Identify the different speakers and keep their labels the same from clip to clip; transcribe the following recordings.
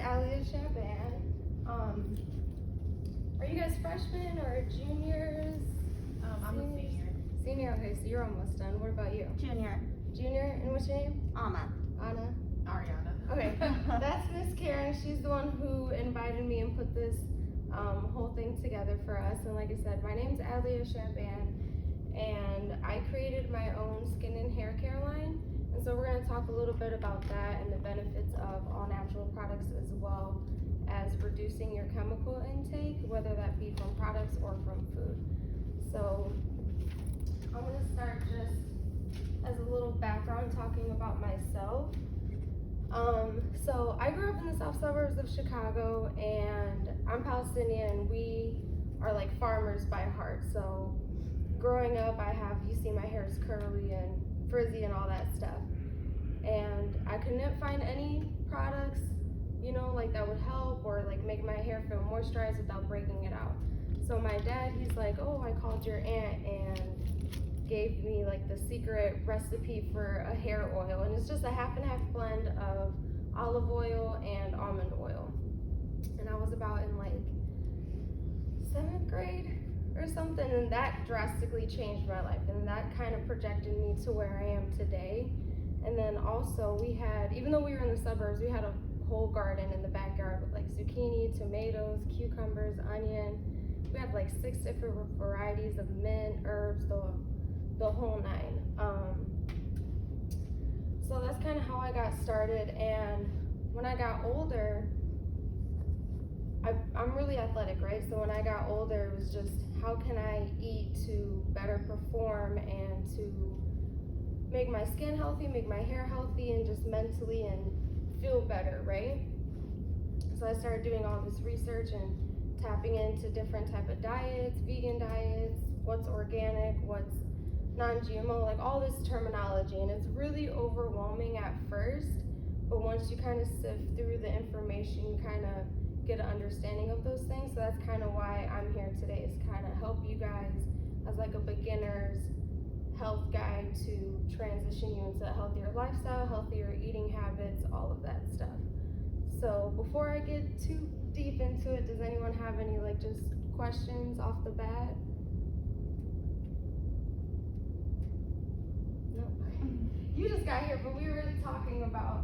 Speaker 1: Shea. Are you guys freshmen or juniors?
Speaker 2: I'm a senior.
Speaker 1: Senior, okay, so you're almost done. What about you?
Speaker 3: Junior.
Speaker 1: Junior, and what's your name?
Speaker 3: Anna.
Speaker 2: Ariana.
Speaker 1: Okay, that's Miss Karen. She's the one who invited me and put this whole thing together for us. And like I said, my name's Shea, and I created my own skin and hair care line. And so we're gonna talk a little bit about that and the benefits of all natural products, as well as reducing your chemical intake, whether that be from products or from food. So I'm gonna start just as a little background talking about myself. So I grew up in the south suburbs of Chicago, and I'm Palestinian. We are like farmers by heart. So growing up, you see my hair is curly and frizzy and all that stuff. And I couldn't find any products, like that would help or like make my hair feel moisturized without breaking it out. So my dad, he's like, oh, I called your aunt and gave me like the secret recipe for a hair oil. And it's just a half and half blend of olive oil and almond oil. And I was about in like 7th grade or something, and that drastically changed my life. And that kind of projected me to where I am today. And then also we had, even though we were in the suburbs, we had a whole garden in the backyard with like zucchini, tomatoes, cucumbers, onion. We had like 6 different varieties of mint, herbs, the whole 9. So that's kind of how I got started. And when I got older, I'm really athletic, right? So when I got older, it was just, how can I eat to better perform and to make my skin healthy, make my hair healthy, and just mentally and feel better, right? So I started doing all this research and tapping into different type of diets, vegan diets, what's organic, what's non-GMO, like all this terminology. And it's really overwhelming at first, but once you kind of sift through the information, you kind of get an understanding of those things. So that's kind of why I'm here today, is kind of help you guys as like a beginner's health guide to transition you into a healthier lifestyle, healthier eating habits, all of that stuff. So before I get too deep into it, does anyone have any like just questions off the bat? No. You just got here, but we were really talking about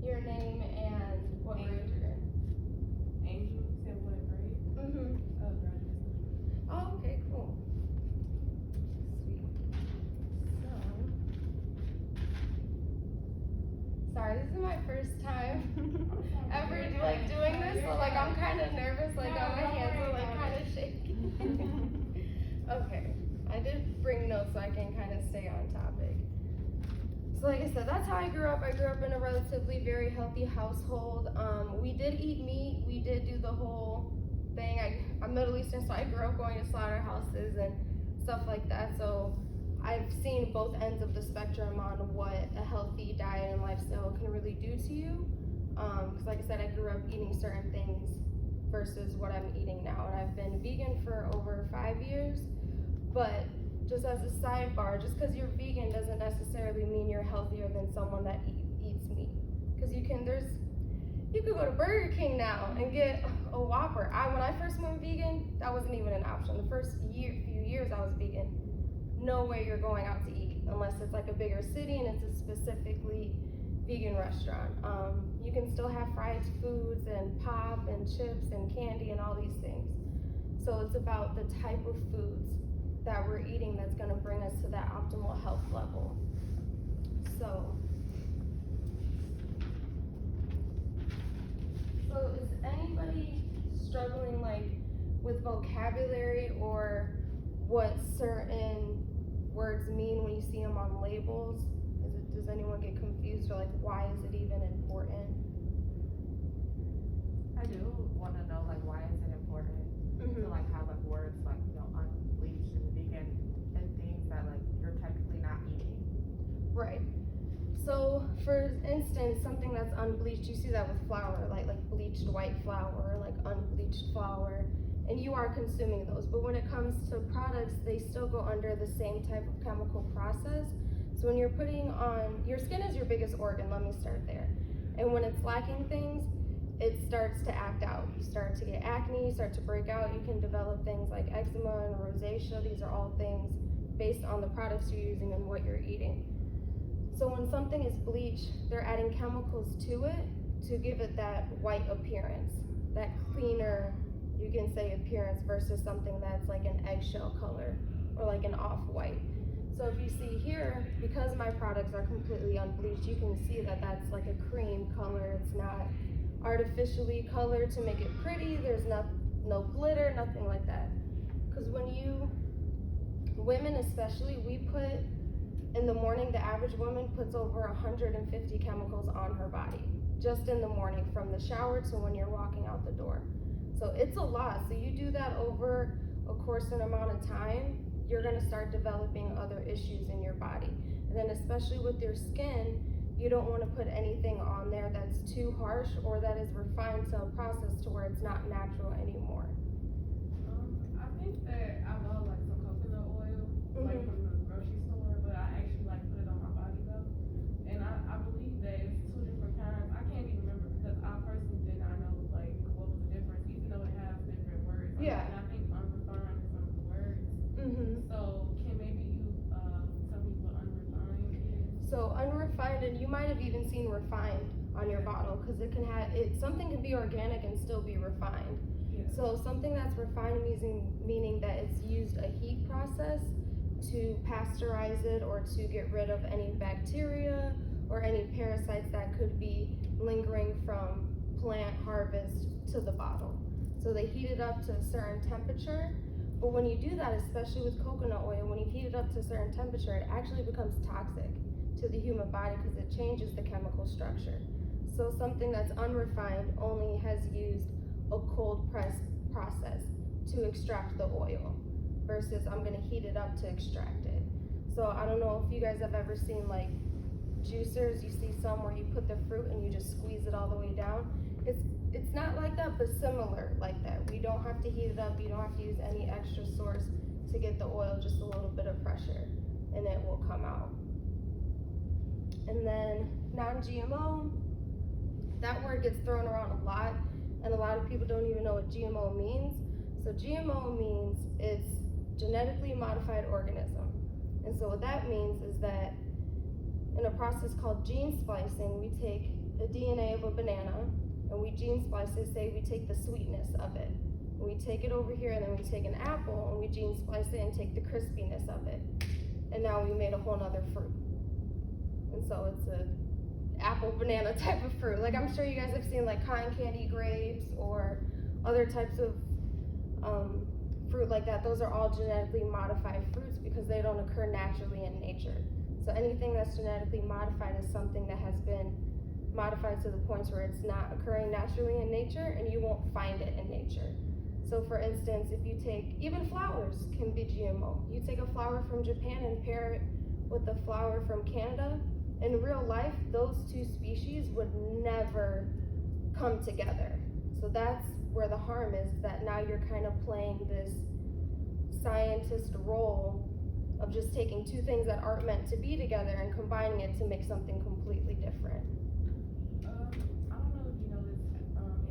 Speaker 1: your name and what grade you're in.
Speaker 2: Angel, you said what grade?
Speaker 1: Mm-hmm.
Speaker 2: Oh, graduate.
Speaker 1: Oh, okay, cool. Sorry, this is my first time ever like doing this, so like I'm kind of nervous, like my hands are like kind of shaking. Okay, I did bring notes so I can kind of stay on topic. So like I said, that's how I grew up. I grew up in a relatively very healthy household. We did eat meat. We did do the whole thing. I'm Middle Eastern, so I grew up going to slaughterhouses and stuff like that. So I've seen both ends of the spectrum on what a healthy diet and lifestyle can really do to you. Because like I said, I grew up eating certain things versus what I'm eating now. And I've been vegan for over 5 years. But just as a sidebar, just because you're vegan doesn't necessarily mean you're healthier than someone that eats meat. Because you could go to Burger King now and get a Whopper. When I first went vegan, that wasn't even an option. The first few years I was vegan, no way you're going out to eat unless it's like a bigger city and it's a specifically vegan restaurant. You can still have fried foods and pop and chips and candy and all these things. So it's about the type of foods that we're eating that's going to bring us to that optimal health level. So is anybody struggling like with vocabulary or what certain words mean when you see them on labels? Does anyone get confused, or like why is it even important?
Speaker 2: I do want to know like why is it important to like have like words like unbleached and vegan and things that like you're technically not eating.
Speaker 1: Right. So for instance, something that's unbleached, you see that with flour, like bleached white flour, like unbleached flour, and you are consuming those. But when it comes to products, they still go under the same type of chemical process. So when you're putting on, your skin is your biggest organ, let me start there. And when it's lacking things, it starts to act out. You start to get acne, you start to break out, you can develop things like eczema and rosacea. These are all things based on the products you're using and what you're eating. So when something is bleached, they're adding chemicals to it to give it that white appearance, that cleaner, you can say, appearance versus something that's like an eggshell color or like an off-white. So if you see here, because my products are completely unbleached, you can see that that's like a cream color. It's not artificially colored to make it pretty. There's no glitter, nothing like that. Because women especially, we put, in the morning, the average woman puts over 150 chemicals on her body, just in the morning, from the shower to when you're walking out the door. So it's a lot. So you do that over a course and amount of time, you're gonna start developing other issues in your body. And then especially with your skin, you don't wanna put anything on there that's too harsh or that is refined to a process to where it's not natural anymore.
Speaker 3: I think that I love like some coconut oil, like from the grocery store, but I actually like put it on my body though. And I believe that it's two different kinds. I can't even remember because I personally did not know like what was the difference, even though it has different words.
Speaker 1: Yeah.
Speaker 3: And I think unrefined is some of the words. So can maybe you tell me what unrefined is?
Speaker 1: So unrefined, and you might have even seen refined on your bottle, because it can have something can be organic and still be refined.
Speaker 3: Yeah.
Speaker 1: So something that's refined meaning that it's used a heat process to pasteurize it or to get rid of any bacteria or any parasites that could be lingering from plant harvest to the bottle. So they heat it up to a certain temperature, but when you do that, especially with coconut oil, when you heat it up to a certain temperature, it actually becomes toxic to the human body because it changes the chemical structure. So something that's unrefined only has used a cold press process to extract the oil versus I'm gonna heat it up to extract it. So I don't know if you guys have ever seen like juicers, you see some where you put the fruit and you just squeeze it all the way down. It's not like that, but similar like that. We don't have to heat it up, you don't have to use any extra source to get the oil, just a little bit of pressure and it will come out. And then non-GMO, that word gets thrown around a lot, and a lot of people don't even know what GMO means. So GMO means it's genetically modified organism. And so what that means is that in a process called gene splicing, we take the DNA of a banana and we gene splice it, say we take the sweetness of it. And we take it over here and then we take an apple and we gene splice it and take the crispiness of it. And now we made a whole nother fruit. And so it's a apple banana type of fruit. Like I'm sure you guys have seen like cotton candy grapes or other types of fruit like that. Those are all genetically modified fruits because they don't occur naturally in nature. So anything that's genetically modified is something that has been modified to the point where it's not occurring naturally in nature and you won't find it in nature. So for instance, if you take, even flowers can be GMO. You take a flower from Japan and pair it with a flower from Canada, in real life, those two species would never come together. So that's where the harm is, that now you're kind of playing this scientist role of just taking two things that aren't meant to be together and combining it to make something completely different.
Speaker 3: I don't know if you know this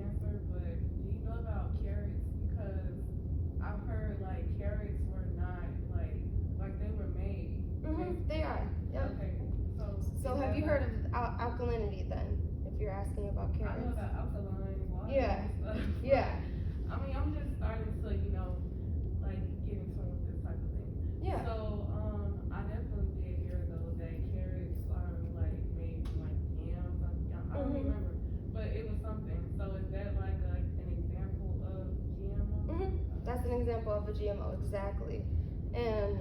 Speaker 3: answer, but do you know about carrots? Because I've heard like carrots were not like they were made.
Speaker 1: They are. Yep.
Speaker 3: Okay.
Speaker 1: So have you heard of alkalinity then? If you're asking about carrots.
Speaker 3: I know about alkaline water.
Speaker 1: Yeah.
Speaker 3: And stuff.
Speaker 1: Yeah.
Speaker 3: I mean, I'm just starting to, like get in tune with this type of thing.
Speaker 1: Yeah.
Speaker 3: So, I definitely did hear though that carrots are like made from like yams. I don't remember, but it was something. So is that like an example of GMO?
Speaker 1: That's an example of a GMO, exactly. And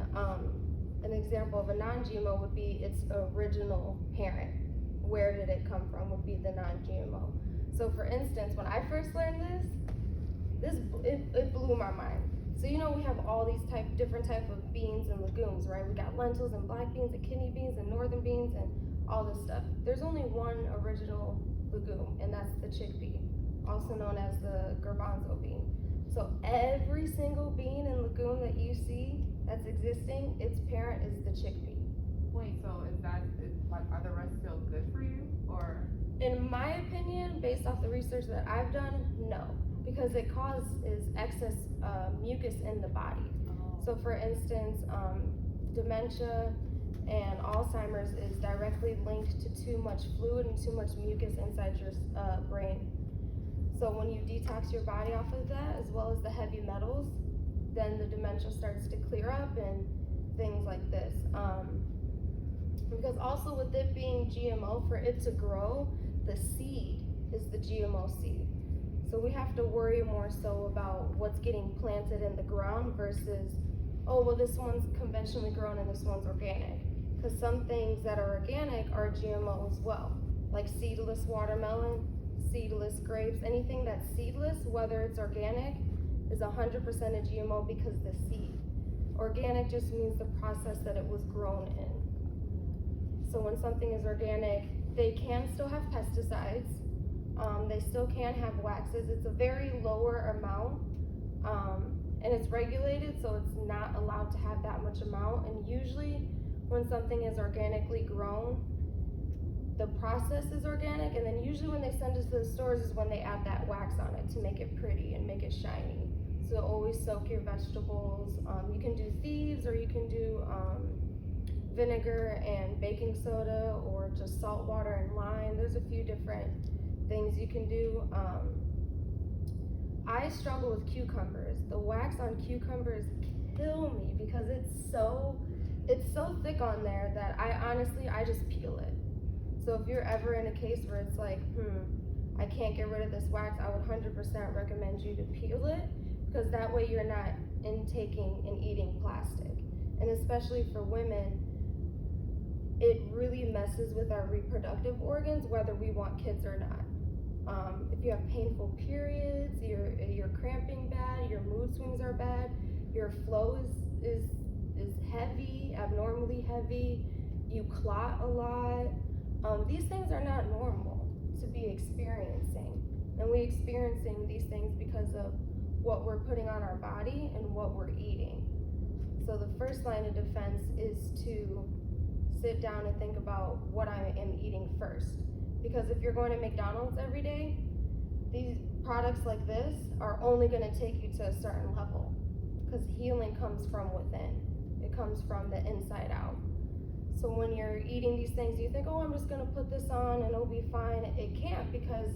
Speaker 1: an example of a non-GMO would be its original parent. Where did it come from would be the non-GMO. So for instance, when I first learned it blew my mind. So we have all these different type of beans and legumes, right? We got lentils and black beans and kidney beans and northern beans and all this stuff. There's only one original legume, and that's the chickpea, also known as the garbanzo bean. So every single bean and legume that you see that's existing, its parent is the chickpea.
Speaker 2: Wait, so are the rest still good for you, or?
Speaker 1: In my opinion, based off the research that I've done, no, because it causes excess mucus in the body. So for instance, dementia and Alzheimer's is directly linked to too much fluid and too much mucus inside your brain. So when you detox your body off of that, as well as the heavy metals, then the dementia starts to clear up and things like this. Because also with it being GMO, for it to grow, the seed is the GMO seed. So we have to worry more so about what's getting planted in the ground versus, oh, well, this one's conventionally grown and this one's organic. Because some things that are organic are GMO as well, like seedless watermelon, seedless grapes, anything that's seedless, whether it's organic, is 100% a GMO because the seed. Organic just means the process that it was grown in. So when something is organic, they can still have pesticides. They still can have waxes. It's a very lower amount, and it's regulated, so it's not allowed to have that much amount. And usually when something is organically grown, the process is organic, and then usually when they send it to the stores is when they add that wax on it to make it pretty and make it shiny. So always soak your vegetables. You can do thieves, or you can do vinegar and baking soda, or just salt water and lime. There's a few different things you can do. I struggle with cucumbers. The wax on cucumbers kill me because it's so thick on there that I just peel it. So if you're ever in a case where it's like, I can't get rid of this wax, I would 100% recommend you to peel it, because that way you're not intaking and eating plastic. And especially for women, it really messes with our reproductive organs, whether we want kids or not. If you have painful periods, you're cramping bad, your mood swings are bad, your flow is heavy, abnormally heavy, you clot a lot. These things are not normal to be experiencing. And we're experiencing these things because of what we're putting on our body and what we're eating. So the first line of defense is to sit down and think about what I am eating first. Because if you're going to McDonald's every day, these products like this are only going to take you to a certain level. Because healing comes from within. It comes from the inside out. So when you're eating these things, you think, oh, I'm just going to put this on and it'll be fine. It can't, because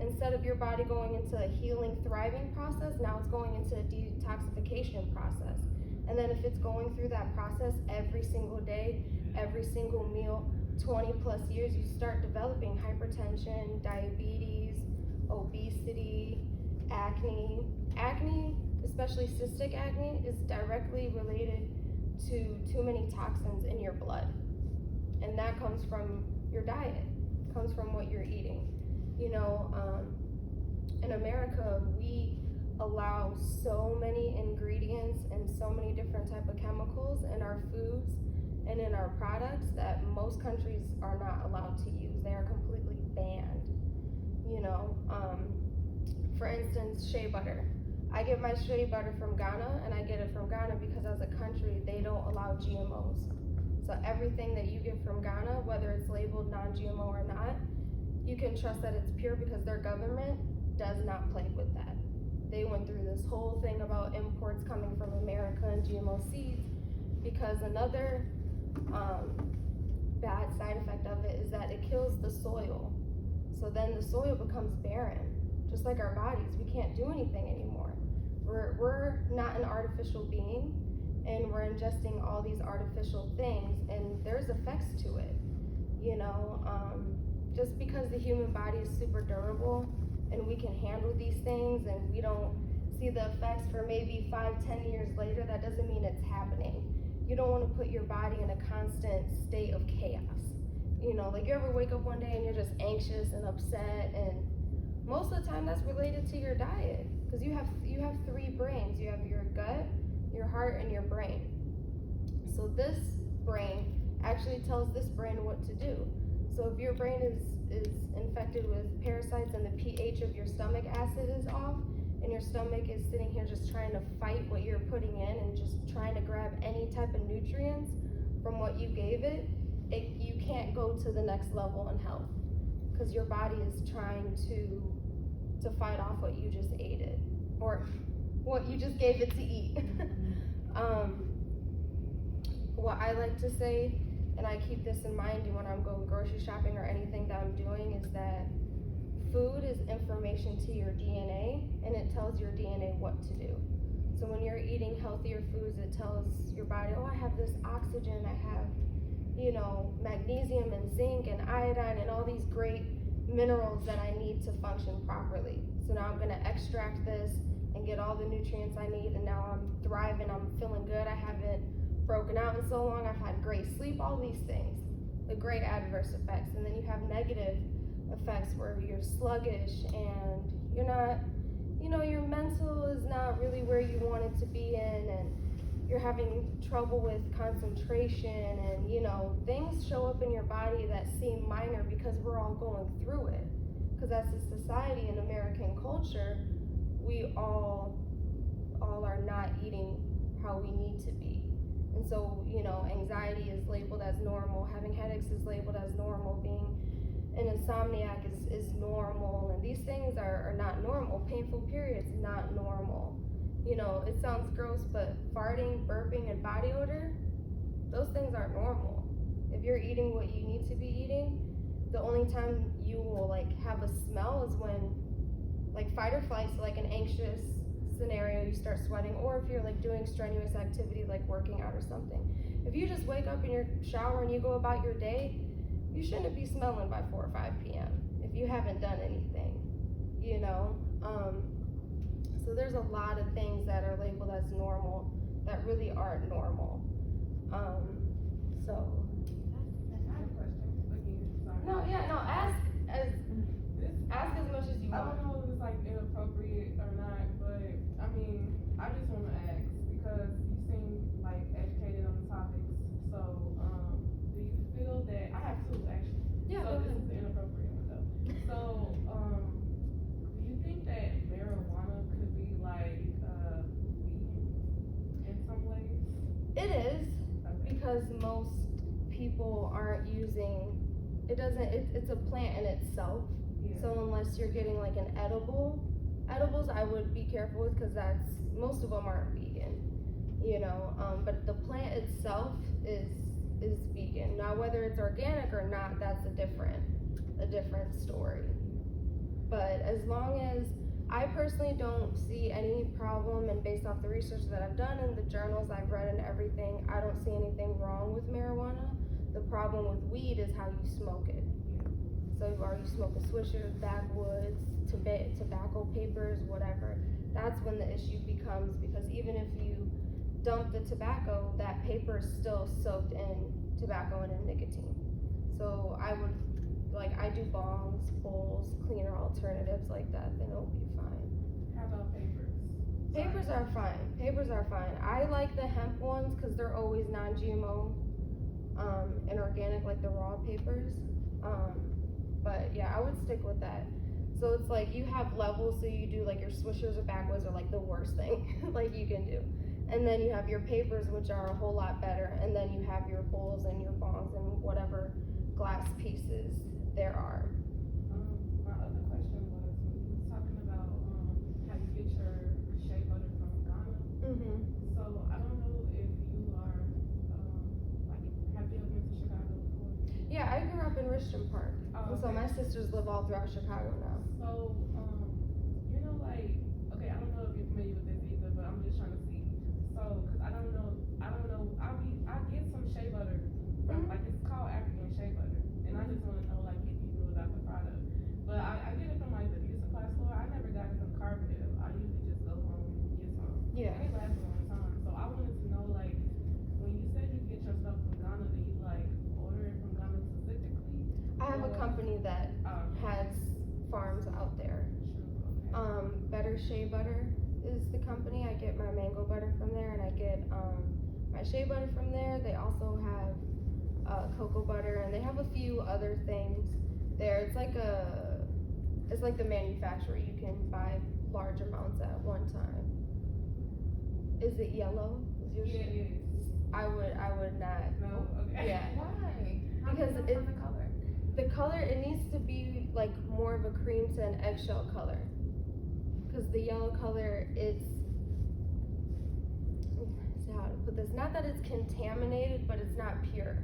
Speaker 1: instead of your body going into a healing, thriving process, now it's going into a detoxification process. And then if it's going through that process every single day, every single meal, 20 plus years, you start developing hypertension, diabetes, obesity, acne. Acne, especially cystic acne, is directly related to too many toxins in your blood. And that comes from your diet, comes from what you're eating. You know, in America, we allow so many ingredients and so many different type of chemicals in our foods and in our products that most countries are not allowed to use. They are completely banned. You know, for instance, shea butter. I get my shea butter from Ghana, and I get it from Ghana because as a country, they don't allow GMOs. So everything that you get from Ghana, whether it's labeled non-GMO or not, you can trust that it's pure because their government does not play with that. They went through this whole thing about imports coming from America and GMO seeds, because another bad side effect of it is that it kills the soil. So then the soil becomes barren, just like our bodies. We can't do anything anymore. We're not an artificial being, and we're ingesting all these artificial things, and there's effects to it. You know, just because the human body is super durable and we can handle these things and we don't see the effects for maybe 5-10 years later, that doesn't mean it's happening. You don't want to put your body in a constant state of chaos. You know, like you ever wake up one day and you're just anxious and upset, and most of the time that's related to your diet, because you have 3 brains. You have your gut, your heart, and your brain. So this brain actually tells this brain what to do. So if your brain is infected with parasites and the pH of your stomach acid is off, and your stomach is sitting here just trying to fight what you're putting in and just trying to grab any type of nutrients from what you gave it, you can't go to the next level in health. because your body is trying to fight off what you just ate it, or what you just gave it to eat. What I like to say, and I keep this in mind when I'm going grocery shopping or anything that I'm doing, is that food is information to your DNA, and it tells your DNA what to do. So when you're eating healthier foods, it tells your body, oh, I have this oxygen, I have, you know, magnesium and zinc and iodine and all these great minerals that I need to function properly. So now I'm gonna extract this and get all the nutrients I need, and now I'm thriving, I'm feeling good, I haven't broken out in so long, I've had great sleep, all these things, the great adverse effects. And then you have negative effects where you're sluggish and you're not, you know, your mental is not really where you want it to be in, and you're having trouble with concentration, and you know, things show up in your body that seem minor because we're all going through it. Because as a society in American culture, we all are not eating how we need to be. And so, you know, anxiety is labeled as normal, having headaches is labeled as normal, being an insomniac is normal, and these things are not normal. Painful periods, not normal. You know, it sounds gross, but farting, burping, and body odor, those things aren't normal. If you're eating what you need to be eating, the only time you will like have a smell is when like fight or flight, so like an anxious scenario, you start sweating, or if you're like doing strenuous activity like working out or something. If you just wake up in your shower and you go about your day, you shouldn't be smelling by 4 or 5 p.m. if you haven't done anything, you know? So there's a lot of things that are labeled as normal that really aren't normal. So.
Speaker 3: I have a question. Again, sorry.
Speaker 1: No, yeah, no, ask as much as you
Speaker 3: I
Speaker 1: want.
Speaker 3: don't know if it's like inappropriate or not, but I mean, I just want to ask because you seem like educated on the topics. So, do you feel that I have two actually?
Speaker 1: Yeah,
Speaker 3: So
Speaker 1: go
Speaker 3: this
Speaker 1: ahead.
Speaker 3: is the inappropriate one though. So, do you think that marijuana could be like vegan in some ways?
Speaker 1: It is,
Speaker 3: Okay.
Speaker 1: because most people aren't using, it's a plant in itself.
Speaker 3: Yeah.
Speaker 1: So unless you're getting like an edibles I would be careful with, because most of them aren't vegan, you know, but the plant itself is vegan. Now whether it's organic or not, that's a different story. But as long as, I personally don't see any problem, and based off the research that I've done and the journals I've read and everything, I don't see anything wrong with marijuana. The problem with weed is how you smoke it. So are you smoking swishers, backwoods, tobacco papers, whatever, that's when the issue becomes, because even if you dump the tobacco, that paper is still soaked in tobacco and in nicotine. So I do bongs, bowls, cleaner alternatives like that, then it'll be fine.
Speaker 3: How about papers?
Speaker 1: Papers are fine. I like the hemp ones because they're always non-GMO and organic, like the raw papers. But yeah, I would stick with that. So it's like you have levels, so you do like your swishers or backwoods are like the worst thing like you can do. And then you have your papers, which are a whole lot better, and then you have your bowls and your bongs and whatever glass pieces there are.
Speaker 3: My other question was when you was talking about how you get your shea butter from Ghana.
Speaker 1: Mm-hmm.
Speaker 3: So I don't know if you are like, have you ever been to Chicago before?
Speaker 1: Yeah, I grew up in Richmond Park.
Speaker 3: Oh,
Speaker 1: So
Speaker 3: okay.
Speaker 1: my sisters live all throughout Chicago now.
Speaker 3: So you know, like, okay, I don't know if you're familiar with this either, but I'm just trying to see. So, cause I don't know. I get some shea butter from like it's called African shea butter, and I just want to know like if you knew about the product. But I get it from like the beauty supply store. I never got it from Carbondale. I usually just go home and get some.
Speaker 1: Yeah.
Speaker 3: And it lasts a long time. So I wanted to know like when you said you get your stuff from Ghana, do you like order it from Ghana specifically?
Speaker 1: I have a company that has farms out there.
Speaker 3: True. Okay.
Speaker 1: Better Shea Butter is the company. I get my mango butter from there, and I get my shea butter from there. They also have cocoa butter, and they have a few other things there. It's like the manufacturer. You can buy large amounts at one time. Is it yellow? Is your
Speaker 3: Yeah,
Speaker 1: shea?
Speaker 3: it is.
Speaker 1: I would not.
Speaker 3: No. Okay.
Speaker 1: Yeah.
Speaker 2: Why? How
Speaker 1: Because
Speaker 2: do you know
Speaker 1: it-
Speaker 2: from the color?
Speaker 1: The color, it needs to be like more of a cream to an eggshell color. Because the yellow color, it's, how to put this, not that it's contaminated, but it's not pure.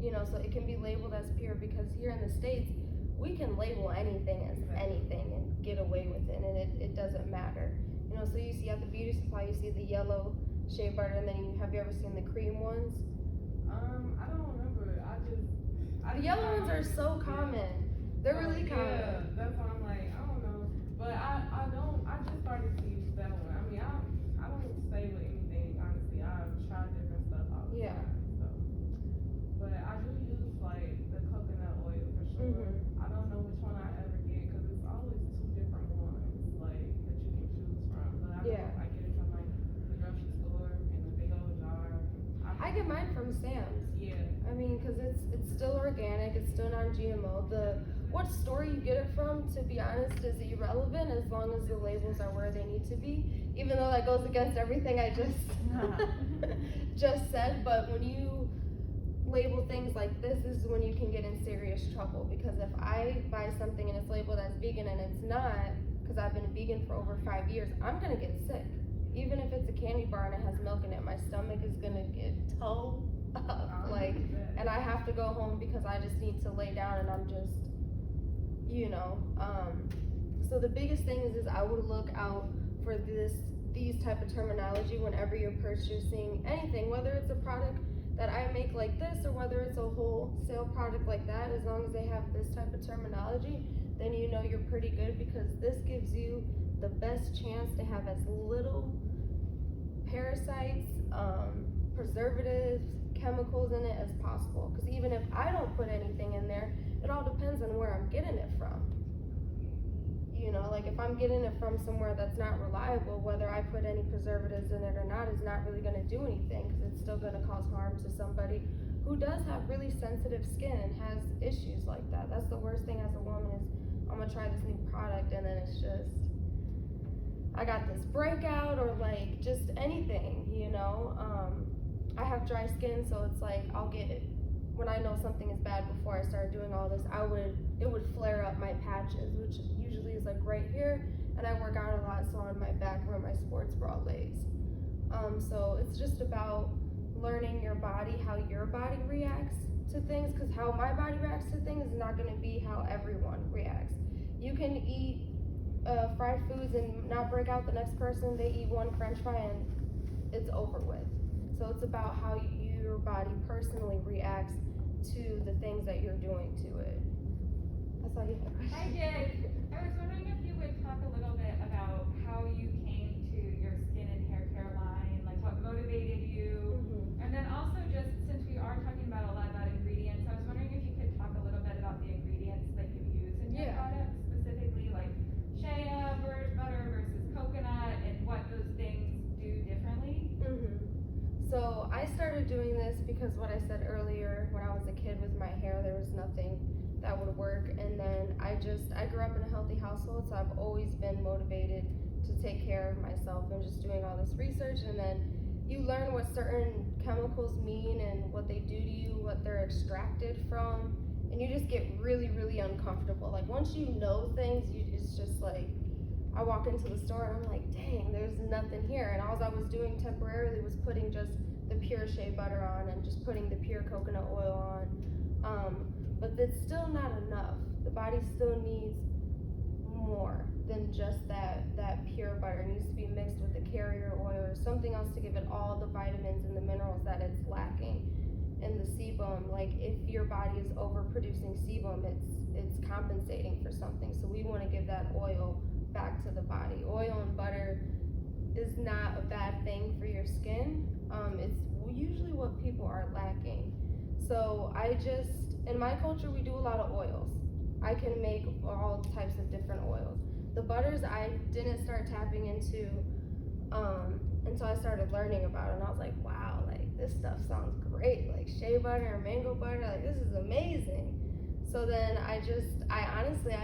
Speaker 1: You know, so it can be labeled as pure because here in the States, we can label anything as anything and get away with it, and it doesn't matter. You know, so you see at the beauty supply, you see the yellow shea butter, and then have you ever seen the cream ones?
Speaker 3: I don't remember.
Speaker 1: The yellow ones are so common. They're really common.
Speaker 3: Yeah, that's why I'm like, I don't know. But I just started to use that one. I mean, I don't stay with anything, honestly. I've tried different stuff out.
Speaker 1: Yeah.
Speaker 3: So. But I do use like the coconut oil for sure. I don't know which one I ever get because it's always 2 different ones like that you can choose from. But I get it from like the grocery store in a big old jar.
Speaker 1: I get mine from Sam's.
Speaker 3: Yeah.
Speaker 1: I mean, because it's still organic, it's still non-GMO. What store you get it from, to be honest, is irrelevant as long as the labels are where they need to be. Even though that goes against everything I just said. But when you label things like this is when you can get in serious trouble. Because if I buy something and it's labeled as vegan and it's not, because I've been vegan for over 5 years, I'm gonna get sick. Even if it's a candy bar and it has milk in it, my stomach is gonna get toe up, like, and I have to go home because I just need to lay down and I'm just, you know, so the biggest thing is I would look out for these type of terminology whenever you're purchasing anything, whether it's a product that I make like this or whether it's a wholesale product like that. As long as they have this type of terminology, then you know you're pretty good, because this gives you the best chance to have as little parasites, preservatives, chemicals in it as possible. Because even if I don't put anything in there, it all depends on where I'm getting it from. You know, like if I'm getting it from somewhere that's not reliable, whether I put any preservatives in it or not is not really going to do anything, because it's still going to cause harm to somebody who does have really sensitive skin and has issues like that. That's the worst thing as a woman is, I'm going to try this new product and then it's just, I got this breakout or like just anything, you know. I have dry skin, so it's like I'll get it. When I know something is bad before I started doing all this, it would flare up my patches, which usually is like right here, and I work out a lot, so on my back where my sports bra lays. So it's just about learning your body, how your body reacts to things, because how my body reacts to things is not going to be how everyone reacts. You can eat fried foods and not break out. The next person, they eat one French fry and it's over with. So it's about how your body personally reacts to the things that you're doing to it. I saw you had a question.
Speaker 4: I did. I was wondering if you would talk a little bit about how you came to your skin and hair care line, like what motivated you, and then also just since we are talking about a lot about ingredients, I was wondering if you could talk a little bit about the ingredients that you use in your products, specifically like Shea butter versus coconut, and what those things do differently.
Speaker 1: So I started doing this because what I said earlier, when I was a kid with my hair, there was nothing that would work. And then I grew up in a healthy household, so I've always been motivated to take care of myself and just doing all this research. And then you learn what certain chemicals mean and what they do to you, what they're extracted from, and you just get really, really uncomfortable. Like once you know things, it's just like, I walk into the store and I'm like, dang, there's nothing here. And all I was doing temporarily was putting just the pure shea butter on and just putting the pure coconut oil on. But that's still not enough. The body still needs more than just that pure butter. It needs to be mixed with the carrier oil or something else to give it all the vitamins and the minerals that it's lacking. And the sebum, like if your body is overproducing sebum, it's compensating for something. So we want to give that oil back to the body. Oil and butter is not a bad thing for your skin. It's usually what people are lacking. So in my culture, we do a lot of oils. I can make all types of different oils. The butters I didn't start tapping into until I started learning about it, and I was like, wow, like this stuff sounds great, like shea butter and mango butter, like this is amazing. So then I honestly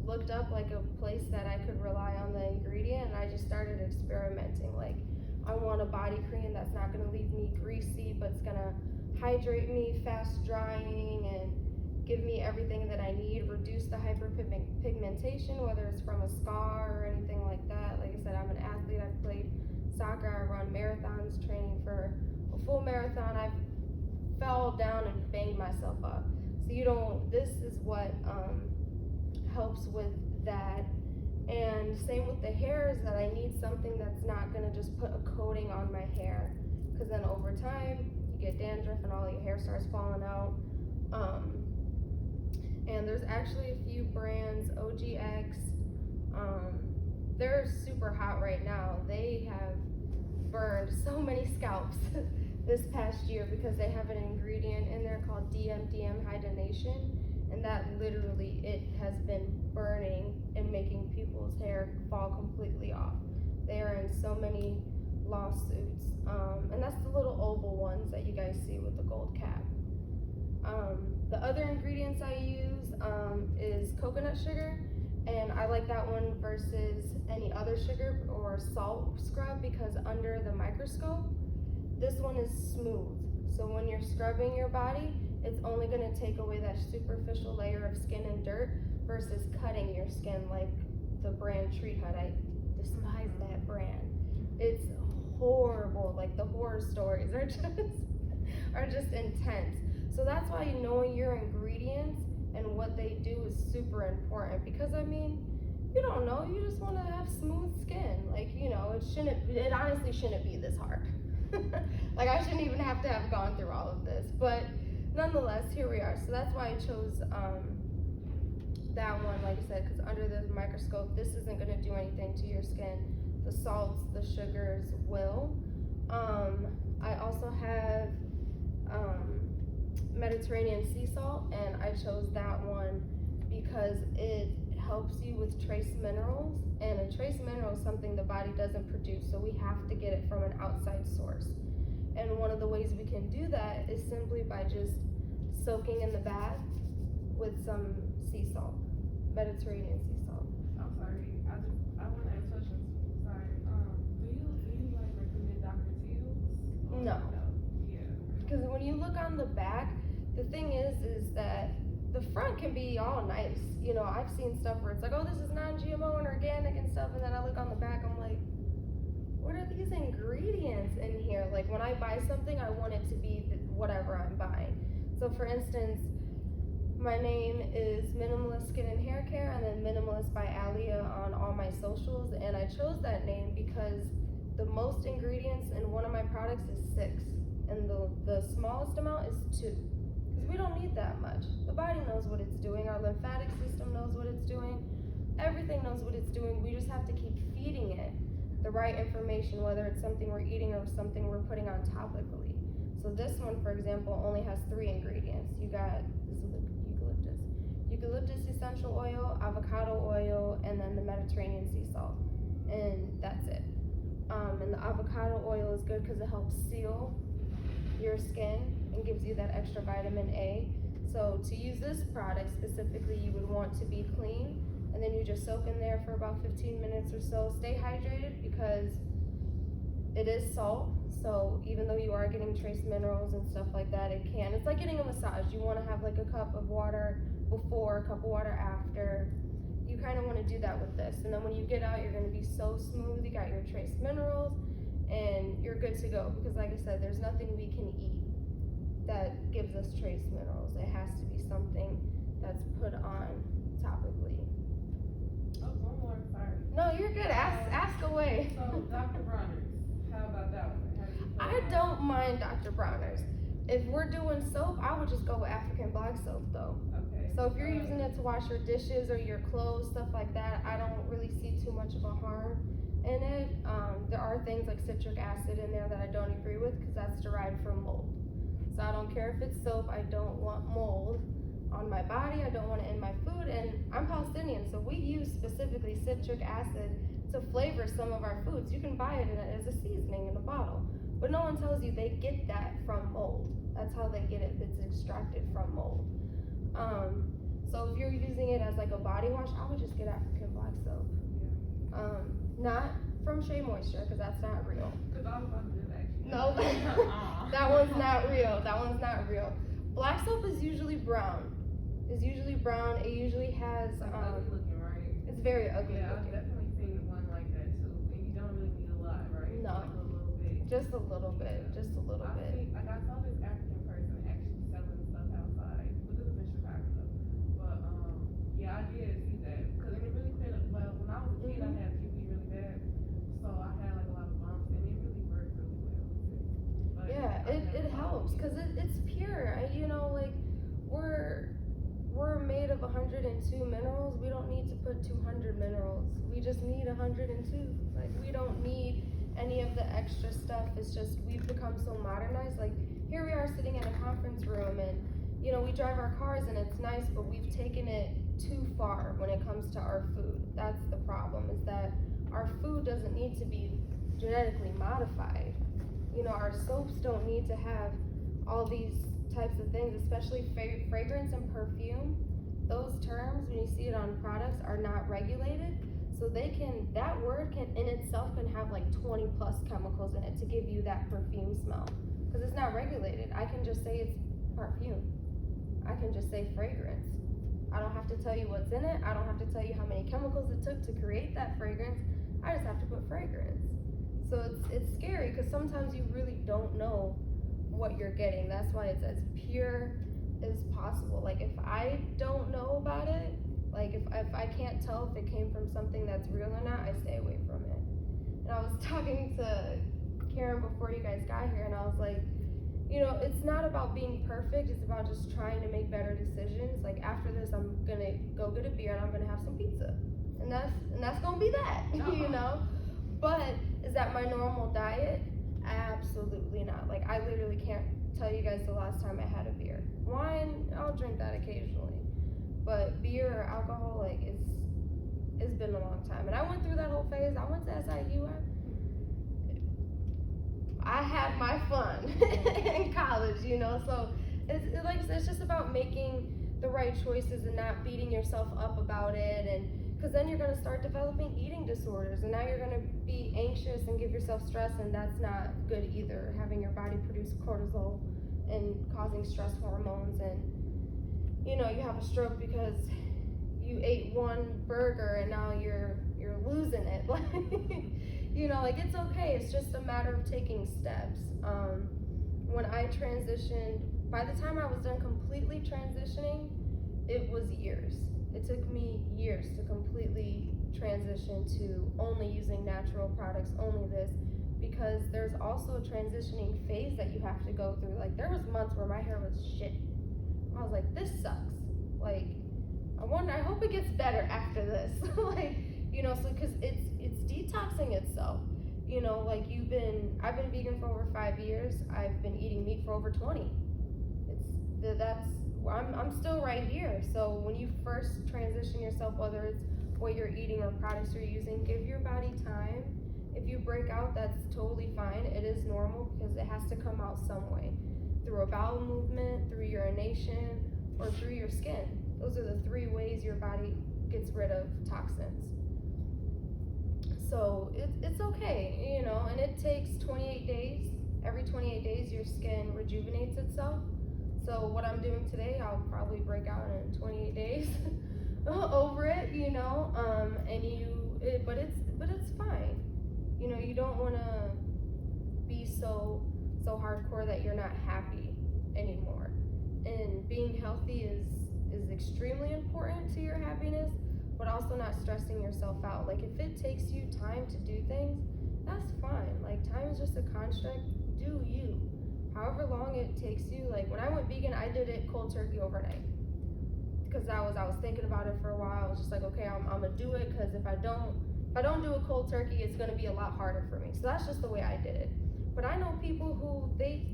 Speaker 1: looked up like a place that I could rely on the ingredient, and I just started experimenting. Like I want a body cream that's not gonna leave me greasy, but it's gonna hydrate me, fast drying, and give me everything that I need, reduce the hyperpigmentation, whether it's from a scar or anything like that. Like I said, I'm an athlete. I've played soccer. I run marathons, training for a full marathon. I've fell down and banged myself up. So this is what helps with that. And same with the hair, is that I need something that's not gonna just put a coating on my hair, because then over time you get dandruff and all your hair starts falling out. And there's actually a few brands, OGX, they're super hot right now. They have burned so many scalps this past year because they have an ingredient in there called DMDM hydronation, and that literally, it has been burning and making people's hair fall completely off. They are in so many lawsuits, and that's the little oval ones that you guys see with the gold cap. The other ingredients I use is coconut sugar, and I like that one versus any other sugar or salt scrub because under the microscope, this one is smooth. So when you're scrubbing your body, it's only gonna take away that superficial layer of skin and dirt versus cutting your skin like the brand Tree Hut. I despise that brand. It's horrible. Like the horror stories are just intense. So that's why knowing your ingredients and what they do is super important, because I mean, you don't know, you just wanna have smooth skin. Like, it honestly shouldn't be this hard. Like I shouldn't even have to have gone through all of this, but nonetheless, here we are. So that's why I chose that one, like I said, because under the microscope, this isn't gonna do anything to your skin. The salts, the sugars will. I also have Mediterranean sea salt, and I chose that one because it helps you with trace minerals, and a trace mineral is something the body doesn't produce, so we have to get it from an outside source. And one of the ways we can do that is simply by just soaking in the bath with some sea salt, Mediterranean sea salt.
Speaker 3: I'm sorry, I want to ask questions. Sorry. Do you like recommend Dr. Teal's?
Speaker 1: No.
Speaker 3: Yeah.
Speaker 1: Because when you look on the back, the thing is that the front can be all nice. I've seen stuff where it's like, oh, this is non-GMO and organic and stuff, and then I look on the back, I'm like, what are these ingredients in here? Like when I buy something, I want it to be whatever I'm buying. So for instance, my name is Minimalist Skin and Hair Care, and then Minimalist by Alia on all my socials, and I chose that name because the most ingredients in one of my products is 6, and the smallest amount is 2. Because we don't need that much. The body knows what it's doing, our lymphatic system knows what it's doing, everything knows what it's doing. We just have to keep feeding it the right information, whether it's something we're eating or something we're putting on topically. So this one, for example, only has 3 ingredients. You got, this is eucalyptus essential oil, avocado oil, and then the Mediterranean sea salt. And that's it. And the avocado oil is good because it helps seal your skin and gives you that extra vitamin A. So to use this product specifically, you would want to be clean, and then you just soak in there for about 15 minutes or so. Stay hydrated because it is salt, so even though you are getting trace minerals and stuff like that, it's like getting a massage. You want to have like a cup of water before, a cup of water after. You kind of want to do that with this, and then when you get out, you're going to be so smooth. You got your trace minerals, and you're good to go, because like I said, there's nothing we can eat that gives us trace minerals. It has to be something that's put on topically.
Speaker 3: Oh, one more, sorry.
Speaker 1: No, you're good. Ask away.
Speaker 3: So, Dr. Bronner's, how about that one?
Speaker 1: I don't mind Dr. Bronner's. If we're doing soap, I would just go with African black soap though.
Speaker 3: Okay.
Speaker 1: So if you're using it to wash your dishes or your clothes, stuff like that, I don't really see too much of a harm in it. There are things like citric acid in there that I don't agree with because that's derived from mold. So I don't care if it's soap, I don't want mold on my body, I don't want it in my food, and I'm Palestinian, so we use specifically citric acid to flavor some of our foods. You can buy it as a seasoning in a bottle, but no one tells you they get that from mold. That's how they get it, it's extracted from mold. So if you're using it as like a body wash, I would just get African black soap. Not from Shea Moisture, because that's not real.
Speaker 3: Because I was about to do that actually.
Speaker 1: No, that one's not real. That one's not real. Black soap is usually brown. is usually brown. It usually has,
Speaker 3: It's like ugly looking, right?
Speaker 1: it's very ugly
Speaker 3: Yeah, I've
Speaker 1: looking.
Speaker 3: definitely seen one like that too. And you don't really need a lot, right?
Speaker 1: No.
Speaker 3: Like a little bit.
Speaker 1: Just a little bit, just a little bit.
Speaker 3: Like I saw this African person actually selling stuff outside, but this was in Chicago. But yeah, I did see that because it really cleared up. Well, when I was a kid, I had puberty really bad, so I had like a lot of bumps, and it really worked really well. But
Speaker 1: Yeah, it helps because it's pure. You know, like we're made of 102 minerals. We don't need to put 200 minerals. We just need 102. Like we don't need any of the extra stuff. It's just we've become so modernized. Like here we are sitting in a conference room, and you know we drive our cars and it's nice, but we've taken it too far when it comes to our food. That's the problem, is that our food doesn't need to be genetically modified. You know, our soaps don't need to have all these types of things, especially fragrance and perfume. Those terms, when you see it on products, are not regulated. So that word can in itself can have like 20 plus chemicals in it to give you that perfume smell. Because it's not regulated. I can just say it's perfume. I can just say fragrance. I don't have to tell you what's in it. I don't have to tell you how many chemicals it took to create that fragrance. I just have to put fragrance. So it's scary because sometimes you really don't know what you're getting. That's why it's as pure as possible. Like if I don't know about it, like if I can't tell if it came from something that's real or not, I stay away from it. And I was talking to Karen before you guys got here, and I was like, you know, it's not about being perfect, it's about just trying to make better decisions. Like after this, I'm gonna go get a beer and I'm gonna have some pizza. And that's gonna be that, you know? But is that my normal diet? Absolutely not. Like I literally can't tell you guys the last time I had a beer. Wine, I'll drink that occasionally. But beer or alcohol, like it's been a long time. And I went through that whole phase. I went to SIU. I had my fun in college, you know. So it's just about making the right choices and not beating yourself up about it, and because then you're gonna start developing eating disorders, and now you're gonna be anxious and give yourself stress, and that's not good either. Having your body produce cortisol and causing stress hormones, and you know you have a stroke because you ate one burger and now you're losing it. You know, like it's okay. It's just a matter of taking steps. When I transitioned, by the time I was done completely transitioning, it was years. It took me years to completely transition to only using natural products, only this, because there's also a transitioning phase that you have to go through. Like there was months where my hair was shit. I was like, this sucks. Like, I hope it gets better after this. Like, you know, so because it's detoxing itself. You know, like I've been vegan for over 5 years. I've been eating meat for over 20. I'm still right here. So when you first transition yourself, whether it's what you're eating or products you're using, give your body time. If you break out, that's totally fine. It is normal because it has to come out some way. Through a bowel movement, through urination, or through your skin. Those are the 3 ways your body gets rid of toxins. So it's okay, you know, and it takes 28 days. Every 28 days, your skin rejuvenates itself. So what I'm doing today, I'll probably break out in 28 days over it, you know, but it's fine. You know, you don't want to be so hardcore that you're not happy anymore. And being healthy is extremely important to your happiness, but also not stressing yourself out. Like if it takes you time to do things, that's fine. Like time is just a construct. Do you. However long it takes you. Like when I went vegan, I did it cold turkey overnight. Because I was thinking about it for a while. I was just like, okay, I'm gonna do it, because if I don't do a cold turkey, it's gonna be a lot harder for me. So that's just the way I did it. But I know people who they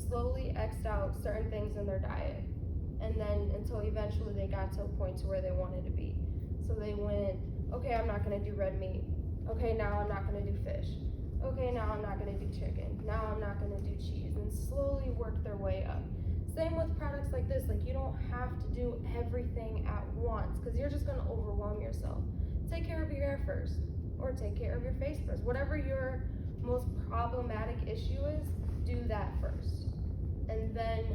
Speaker 1: slowly X'd out certain things in their diet, and then until eventually they got to a point to where they wanted to be. So they went, okay, I'm not gonna do red meat. Okay, now I'm not gonna do fish. Okay, now I'm not gonna do chicken. Now I'm not gonna do cheese, and slowly work their way up. Same with products like this. Like you don't have to do everything at once, because you're just gonna overwhelm yourself. Take care of your hair first, or take care of your face first. Whatever your most problematic issue is, do that first. And then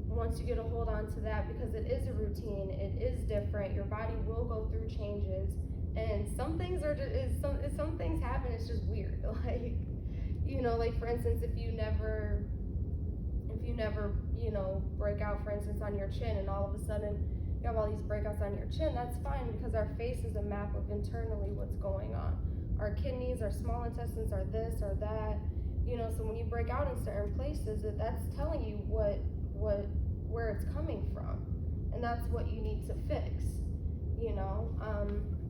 Speaker 1: once once you get a hold on to that, because it is a routine, it is different, your body will go through changes, and some things some things happen, it's just weird. Like, you know, like for instance, if you never, you know, break out, for instance, on your chin, and all of a sudden you have all these breakouts on your chin, that's fine, because our face is a map of internally what's going on. Our kidneys, our small intestines are this or that, you know, so when you break out in certain places, that's telling you where it's coming from, and that's what you need to fix, you know.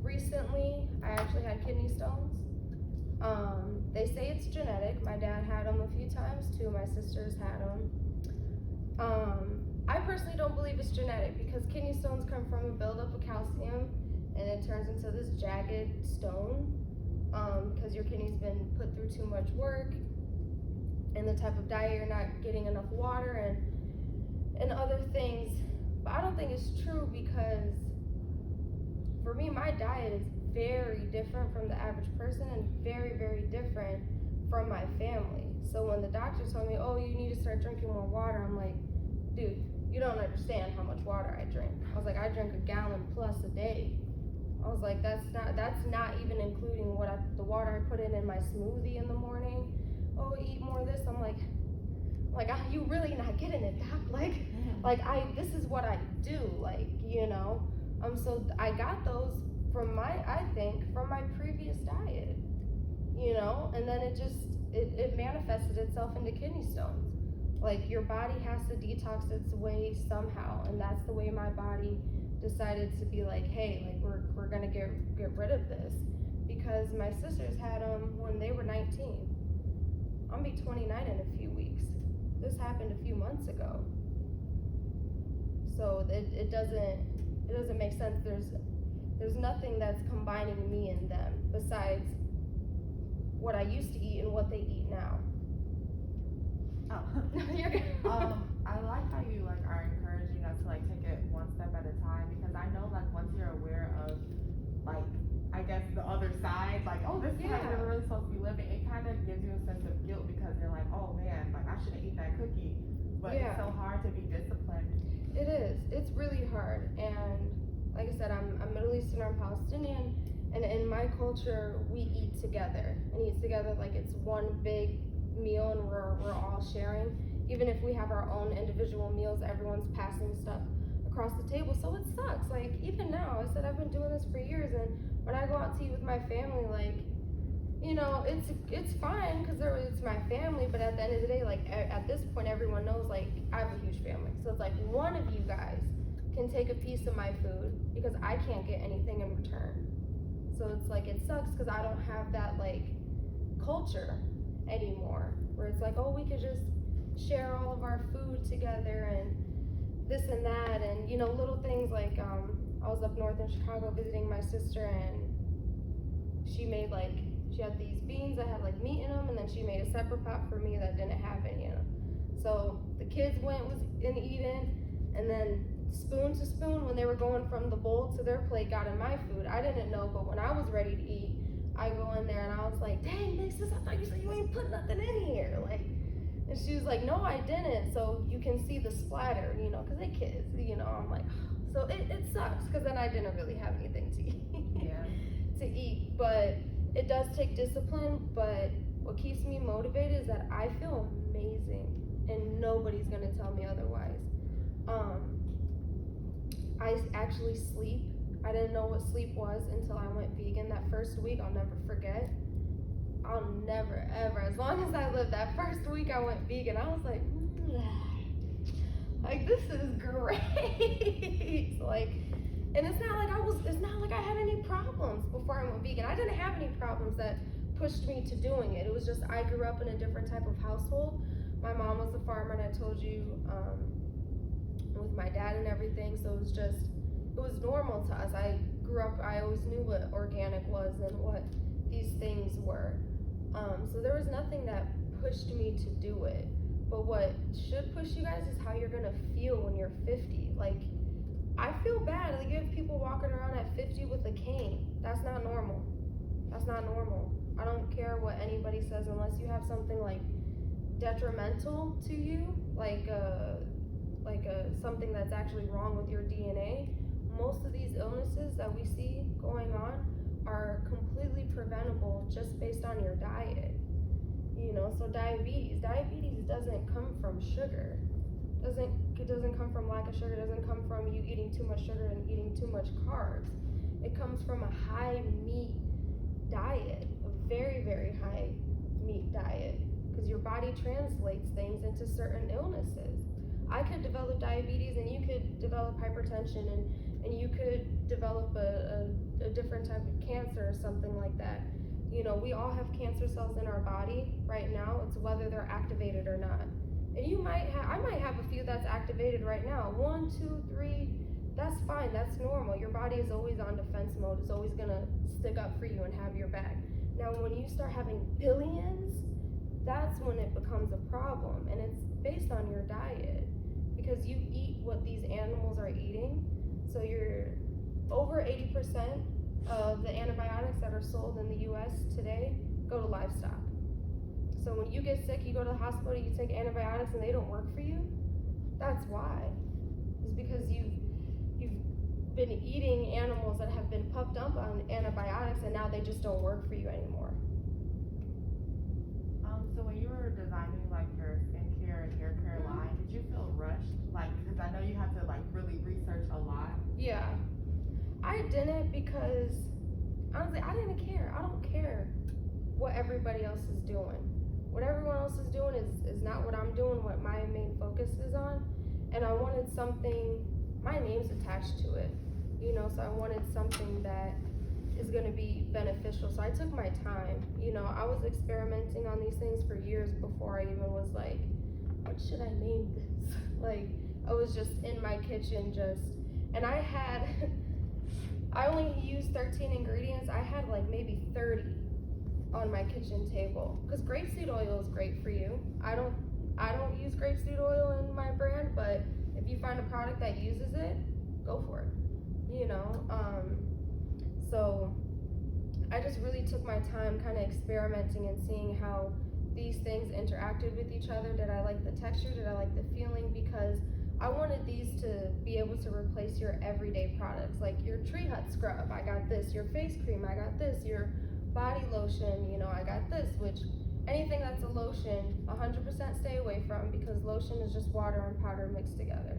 Speaker 1: Recently, I actually had kidney stones. They say it's genetic. My dad had them a few times, 2 of my sisters had them. I personally don't believe it's genetic, because kidney stones come from a buildup of calcium, and it turns into this jagged stone, because your kidney's been put through too much work, and the type of diet, you're not getting enough water, and other things. But I don't think it's true, because for me, my diet is very different from the average person, and very, very different from my family. So when the doctor told me, oh, you need to start drinking more water, I'm like, dude, you don't understand how much water I drink. I was like, I drink 1 gallon plus a day. I was like, that's not even including the water I put in my smoothie in the morning. Oh, eat more of this. I'm like, you really not getting it, Doc? This is what I do, like, you know. So I got those from my previous diet, you know, and then it manifested itself into kidney stones. Like, your body has to detox its way somehow, and that's the way my body decided to be like, hey, like, we're gonna get rid of this, because my sisters had them when they were 19. I'm gonna be 29 in a few weeks. This happened a few months ago. So it doesn't make sense. There's nothing that's combining me and them besides what I used to eat and what they eat now.
Speaker 2: Oh.
Speaker 1: You're good.
Speaker 2: I like how you like are encouraging us to like take it one step at a time, because I know like once you're aware of like, I guess the other side, like, oh, this is how you're really supposed to be living, it kind of gives you a sense of guilt, because you're like, oh man, like I shouldn't eat that cookie, but it's so hard to be disciplined.
Speaker 1: It is. It's really hard, and like I said, I'm Middle Eastern, I'm Palestinian, and in my culture, we eat together, like it's one big meal, and we're all sharing. Even if we have our own individual meals, everyone's passing stuff across the table, so it sucks. Like, even now, I said I've been doing this for years, and when I go out to eat with my family, like, you know, it's fine, because it's my family, but at the end of the day, like, at this point, everyone knows, like, I have a huge family, so it's like, one of you guys can take a piece of my food, because I can't get anything in return. So it's like, it sucks, because I don't have that, like, culture anymore, where it's like, oh, we could just share all of our food together, and this and that, and, you know, little things like, I was up north in Chicago visiting my sister, and she had these beans that had like meat in them, and then she made a separate pot for me that didn't have any in them. So the kids was eating, and then spoon to spoon, when they were going from the bowl to their plate, got in my food. I didn't know, but when I was ready to eat, I go in there and I was like, dang, big sis, I thought you said you ain't put nothing in here. Like, and she was like, no, I didn't. So you can see the splatter, you know, because they kids, you know. I'm like, so it sucks, because then I didn't really have anything to eat. But it does take discipline. But what keeps me motivated is that I feel amazing, and nobody's gonna tell me otherwise. I actually sleep. I didn't know what sleep was until I went vegan. That first week, I'll never forget. I'll never, ever, as long as I live, that first week I went vegan, I was like, this is great. Like, and it's not like I had any problems before I went vegan. I didn't have any problems that pushed me to doing it. It was just, I grew up in a different type of household. My mom was a farmer, and I told you, with my dad and everything, so it was normal to us. I grew up, I always knew what organic was and what these things were. So there was nothing that pushed me to do it. But what should push you guys is how you're gonna feel when you're 50. Like, I feel bad. Like, you have people walking around at 50 with a cane. That's not normal. That's not normal. I don't care what anybody says, unless you have something like detrimental to you, like a something that's actually wrong with your DNA, most of these illnesses that we see going on are completely preventable just based on your diet. You know, so diabetes doesn't come from sugar. It doesn't come from lack of sugar. It doesn't come from you eating too much sugar and eating too much carbs. It comes from a high meat diet, a very, very high meat diet, because your body translates things into certain illnesses. I could develop diabetes and you could develop hypertension and you could develop a different type of cancer or something like that. You know, we all have cancer cells in our body right now. It's whether they're activated or not. And I might have a few that's activated right now. 1, 2, 3, that's fine, that's normal. Your body is always on defense mode. It's always gonna stick up for you and have your back. Now, when you start having billions, that's when it becomes a problem. And it's based on your diet, because you eat what these animals are eating. So you're over 80% of the antibiotics that are sold in the US today go to livestock. So when you get sick, you go to the hospital, you take antibiotics and they don't work for you. That's why. It's because you've been eating animals that have been pumped up on antibiotics and now they just don't work for you anymore.
Speaker 2: So when you were designing like your skincare and hair care line, did you feel rushed? Like, because I know you had to like really research a lot.
Speaker 1: Yeah. I didn't, because honestly, I didn't care. I don't care what everybody else is doing. What everyone else is doing is not what I'm doing, what my main focus is on. And I wanted something, my name's attached to it, you know, so I wanted something that is gonna be beneficial. So I took my time, you know, I was experimenting on these things for years before I even was like, what should I name this? Like, I was just in my kitchen and I only used 13 ingredients. I had like maybe 30 on my kitchen table, because grapeseed oil is great for you. I don't use grapeseed oil in my brand, but if you find a product that uses it, go for it, you know. So I just really took my time kind of experimenting and seeing how these things interacted with each other. Did I like the texture? Did I like the feeling? Because I wanted these to be able to replace your everyday products, like your Tree Hut scrub, I got this, your face cream, I got this, your body lotion, you know, I got this, which anything that's a lotion, 100% stay away from, because lotion is just water and powder mixed together.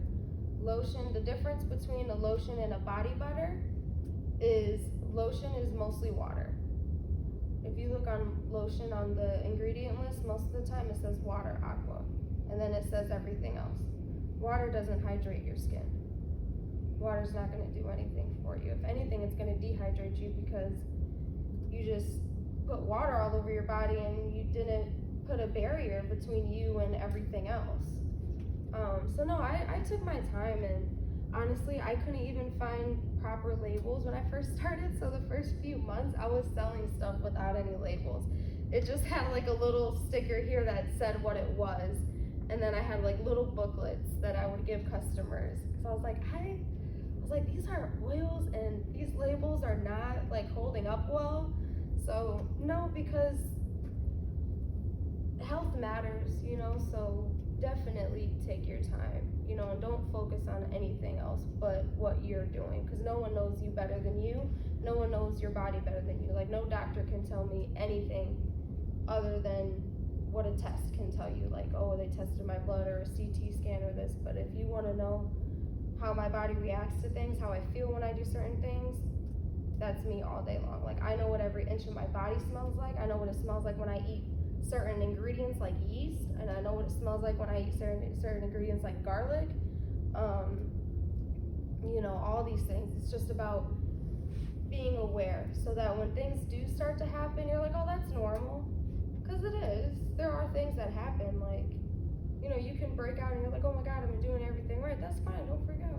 Speaker 1: Lotion, the difference between a lotion and a body butter is lotion is mostly water. If you look on lotion on the ingredient list, most of the time it says water, aqua, and then it says everything else. Water doesn't hydrate your skin. Water's not gonna do anything for you. If anything, it's gonna dehydrate you, because you just put water all over your body and you didn't put a barrier between you and everything else. So no, I took my time, and honestly, I couldn't even find proper labels when I first started. So the first few months, I was selling stuff without any labels. It just had like a little sticker here that said what it was. And then I had like little booklets that I would give customers. So I was like, these are oils and these labels are not like holding up well. So no, because health matters, you know, so definitely take your time, you know, and don't focus on anything else but what you're doing, because no one knows you better than you. No one knows your body better than you. Like, no doctor can tell me anything other than what a test can tell you, like, oh, they tested my blood or a CT scan or this. But if you want to know how my body reacts to things, how I feel when I do certain things, that's me all day long. Like, I know what every inch of my body smells like. I know what it smells like when I eat certain ingredients like yeast, and I know what it smells like when I eat certain ingredients like garlic. You know, all these things. It's just about being aware, so that when things do start to happen, you're like, oh, that's normal. Because it is. There are things that happen, like, you know, you can break out and you're like, oh my God, I'm doing everything right. That's fine, don't freak out.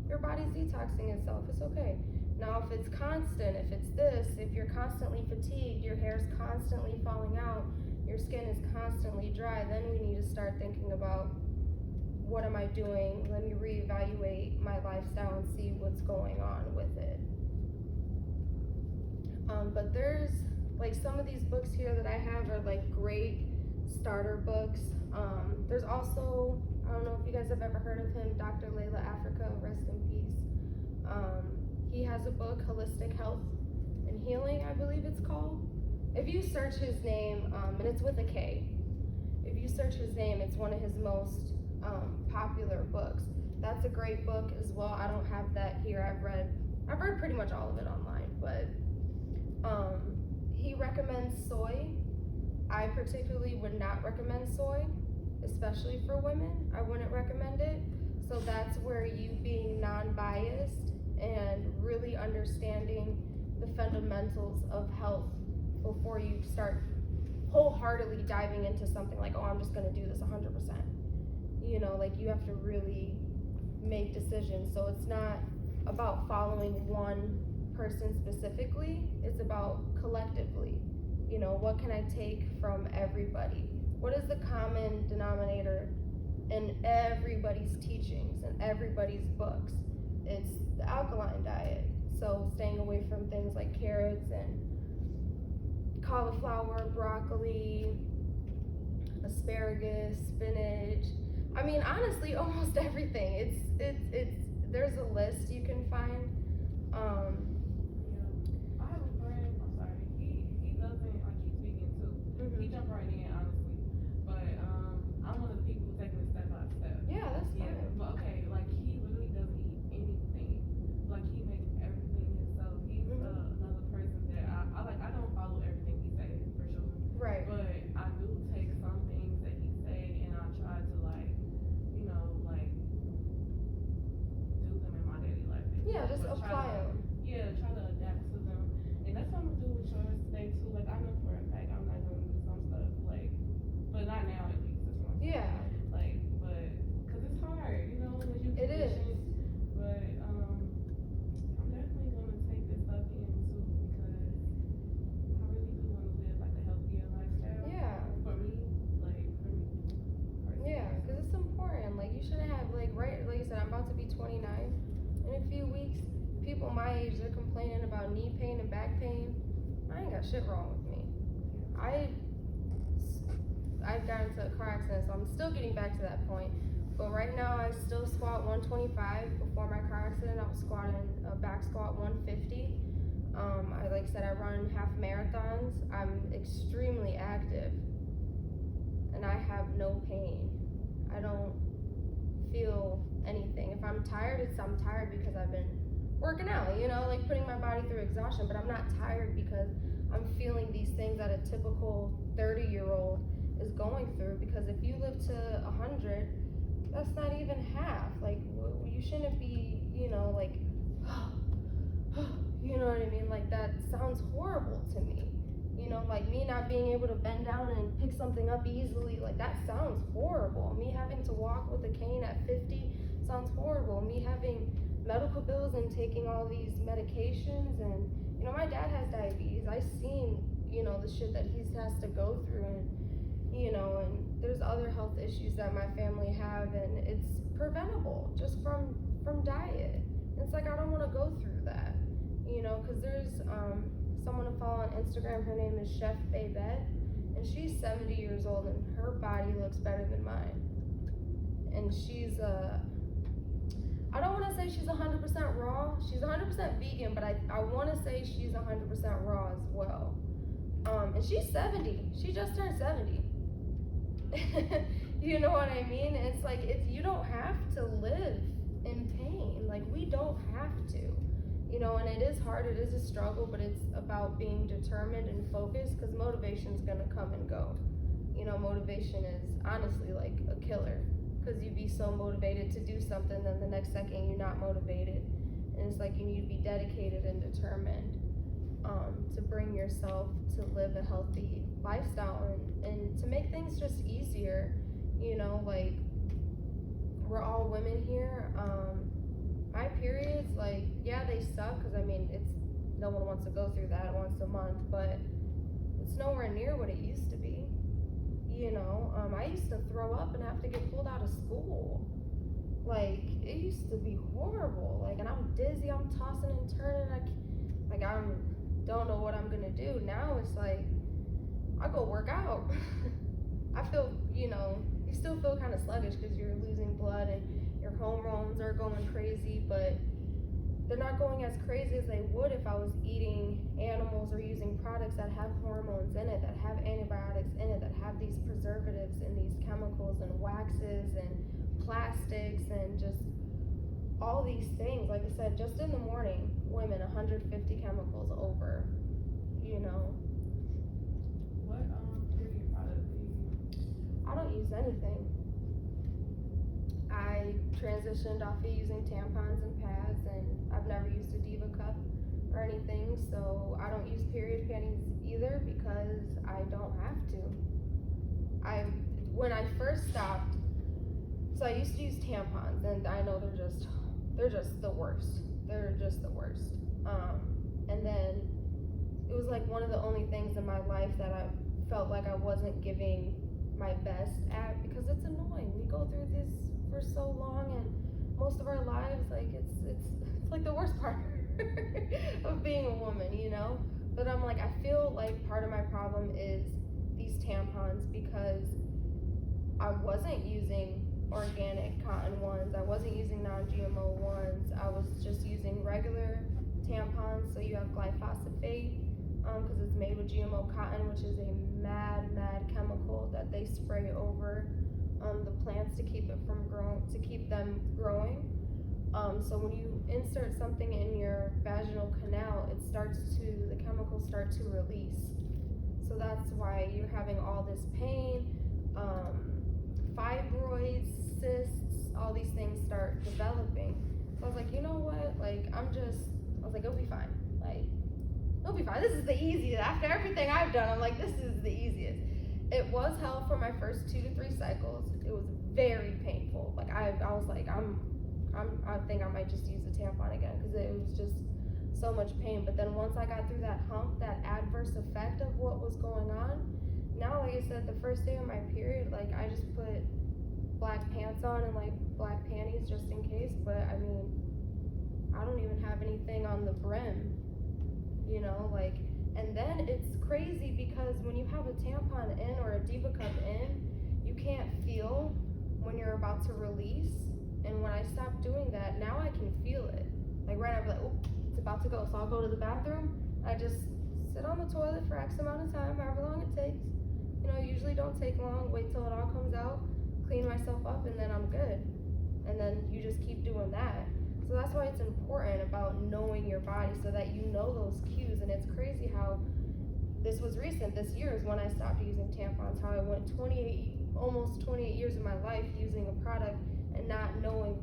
Speaker 1: Your body's detoxing itself, it's okay. Now, if it's constant, if it's this, if you're constantly fatigued, your hair's constantly falling out, your skin is constantly dry, then we need to start thinking about, what am I doing? Let me reevaluate my lifestyle and see what's going on with it. But there's, like, some of these books here that I have are like great starter books. There's also don't know if you guys have ever heard of him, Dr. Layla Africa, rest in peace. He has a book, Holistic Health and Healing, I believe it's called. If you search his name, and it's with a K, if you search his name, it's one of his most popular books. That's a great book as well. I don't have that here. I've read pretty much all of it online, but he recommends soy. I particularly would not recommend soy, especially for women. I wouldn't recommend it. So that's where you being non-biased and really understanding the fundamentals of health before you start wholeheartedly diving into something like, oh, I'm just gonna do this 100%. You know, like you have to really make decisions. So it's not about following one person specifically, it's about collectively. You know, what can I take from everybody? What is the common denominator in everybody's teachings and everybody's books? It's the alkaline diet. So staying away from things like carrots and cauliflower, broccoli, asparagus, spinach. I mean, honestly, almost everything. It's there's a list you can find.
Speaker 3: I have a friend, I'm sorry, he doesn't, like, he's vegan too. He jumped right in, honestly. But, I'm one of the people who take it step by step.
Speaker 1: Yeah, that's fine.
Speaker 3: Yeah, but okay, like, he literally doesn't eat anything. Like, he makes everything himself. He's another person that I don't follow everything he says, for sure.
Speaker 1: Right.
Speaker 3: But I do take some things that he say and I try to, like, you know, like, do them in my daily life.
Speaker 1: Yeah, just
Speaker 3: But
Speaker 1: apply them.
Speaker 3: Yeah, try to adapt to them. And that's what I'm gonna do with yours today too. Like, I know for a fact I'm not gonna do some stuff, like, but not now at least. That's what I'm saying.
Speaker 1: Yeah.
Speaker 3: Like, but, cause it's hard, you know, when you
Speaker 1: It is.
Speaker 3: But, I'm definitely gonna take this stuff in too because I really do wanna live like a healthier lifestyle.
Speaker 1: Yeah.
Speaker 3: For me, like, for me. Personally.
Speaker 1: Yeah, because it's important. Like, you shouldn't have, like you said, I'm about to be 29 in a few weeks. People my age, they're complaining about knee pain and back pain. I ain't got shit wrong with me. I got into a car accident, so I'm still getting back to that point. But right now, I still squat 125. Before my car accident, I was squatting a back squat 150. Like I said, I run half marathons. I'm extremely active, and I have no pain. I don't feel anything. If I'm tired, I'm tired because I've been working out, you know, like putting my body through exhaustion, but I'm not tired because I'm feeling these things that a typical 30-year-old is going through. Because if you live to 100, that's not even half. Like, you shouldn't be, you know, like, you know what I mean? Like, that sounds horrible to me. You know, like me not being able to bend down and pick something up easily, like that sounds horrible. Me having to walk with a cane at 50 sounds horrible. Me having medical bills and taking all these medications, and you know, my dad has diabetes. I've seen, you know, the shit that he has to go through, and you know, and there's other health issues that my family have, and it's preventable just from diet. It's like, I don't want to go through that, you know, because there's someone to follow on Instagram. Her name is Chef Babette, and she's 70 years old, and her body looks better than mine. And she's I don't want to say she's 100% raw. She's 100% vegan, but I want to say she's 100% raw as well. And she's 70. She just turned 70. You know what I mean? It's like, you don't have to live in pain. Like, we don't have to. You know, and it is hard, it is a struggle, but it's about being determined and focused, because motivation's gonna come and go. You know, motivation is honestly like a killer, because you'd be so motivated to do something, then the next second you're not motivated. And it's like, you need to be dedicated and determined to bring yourself to live a healthy lifestyle, and to make things just easier. You know, like, we're all women here. My periods, like, yeah, they suck, because I mean, no one wants to go through that once a month, but it's nowhere near what it used to be. You know, I used to throw up and have to get pulled out of school. Like, it used to be horrible. Like, and I'm dizzy, I'm tossing and turning. I don't know what I'm gonna do. Now it's like, I go work out. I feel, you know, you still feel kind of sluggish because you're losing blood and your hormones are going crazy, but they're not going as crazy as they would if I was eating animals or using products that have hormones in it, that have antibiotics in it, that have these preservatives and these chemicals and waxes and plastics and just all these things. Like I said, just in the morning, women, 150 chemicals over, you know.
Speaker 3: What beauty products do you use?
Speaker 1: I don't use anything. I transitioned off of using tampons and pads, and I've never used a Diva cup or anything, so I don't use period panties either because I don't have to. When I first stopped, so I used to use tampons, and I know they're just the worst. They're just the worst. And then it was like one of the only things in my life that I felt like I wasn't giving my best at, because it's annoying. We go through this for so long, and most of our lives, like it's like the worst part of being a woman, you know. But I'm like, I feel like part of my problem is these tampons, because I wasn't using organic cotton ones, I wasn't using non-GMO ones, I was just using regular tampons. So you have glyphosate, because it's made with GMO cotton, which is a mad chemical that they spray over the plants to keep them growing. So when you insert something in your vaginal canal, the chemicals start to release. So that's why you're having all this pain, fibroids, cysts, all these things start developing. So I was like, you know what? Like, I was like, it'll be fine. Like, it'll be fine. This is the easiest. After everything I've done, I'm like, this is the easiest. It was hell for my first 2 to 3 cycles. It was very painful. Like, I was like, I think I might just use a tampon again, because it was just so much pain. But then once I got through that hump, that adverse effect of what was going on, now, like I said, the first day of my period, like, I just put black pants on and like black panties just in case. But I mean, I don't even have anything on the brim, you know, like. And then it's crazy because when you have a tampon in or a Diva cup in, you can't feel when you're about to release. And when I stopped doing that, now I can feel it. Like right now, I'm like, oh, it's about to go. So I'll go to the bathroom. I just sit on the toilet for X amount of time, however long it takes. You know, usually don't take long. Wait till it all comes out, clean myself up, and then I'm good. And then you just keep doing that. So that's why it's important about knowing your body, so that you know those cues. And it's crazy how this was recent. This year is when I stopped using tampons. How I went almost 28 years of my life using a product and not knowing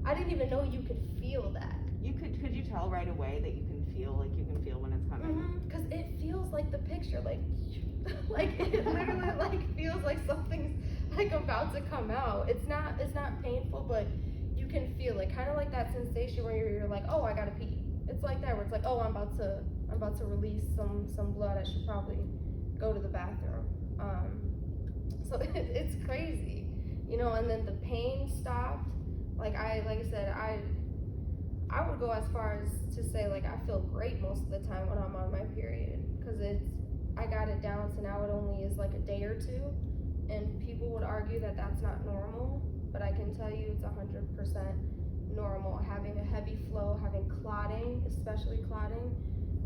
Speaker 1: I didn't even know you could feel that.
Speaker 5: Could you tell right away that you can feel when it's coming?
Speaker 1: Because it feels like the picture, like it literally like feels like something's like about to come out. It's not painful, but you can feel it, kind of like that sensation where you're like, oh, I gotta pee. It's like that, where it's like, oh, I'm about to release some blood. I should probably go to the bathroom. So it's crazy, you know. And then the pain stopped. Like I said, I would go as far as to say, like, I feel great most of the time when I'm on my period, because I got it down to now it only is like a day or two, and people would argue that that's not normal, but I can tell you it's 100% normal. Having a heavy flow, having clotting, especially clotting,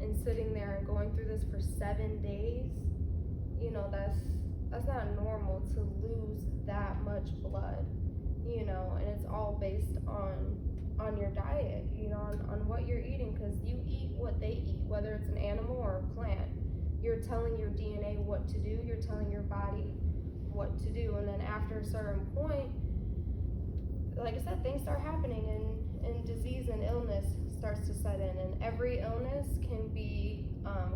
Speaker 1: and sitting there and going through this for 7 days, you know, that's not normal to lose that much blood, you know. And it's all based on your diet, you know, on what you're eating, because you eat what they eat, whether it's an animal or a plant. You're telling your DNA what to do, you're telling your body what to do. And then after a certain point, like I said, things start happening, and disease and illness starts to set in. And every illness can be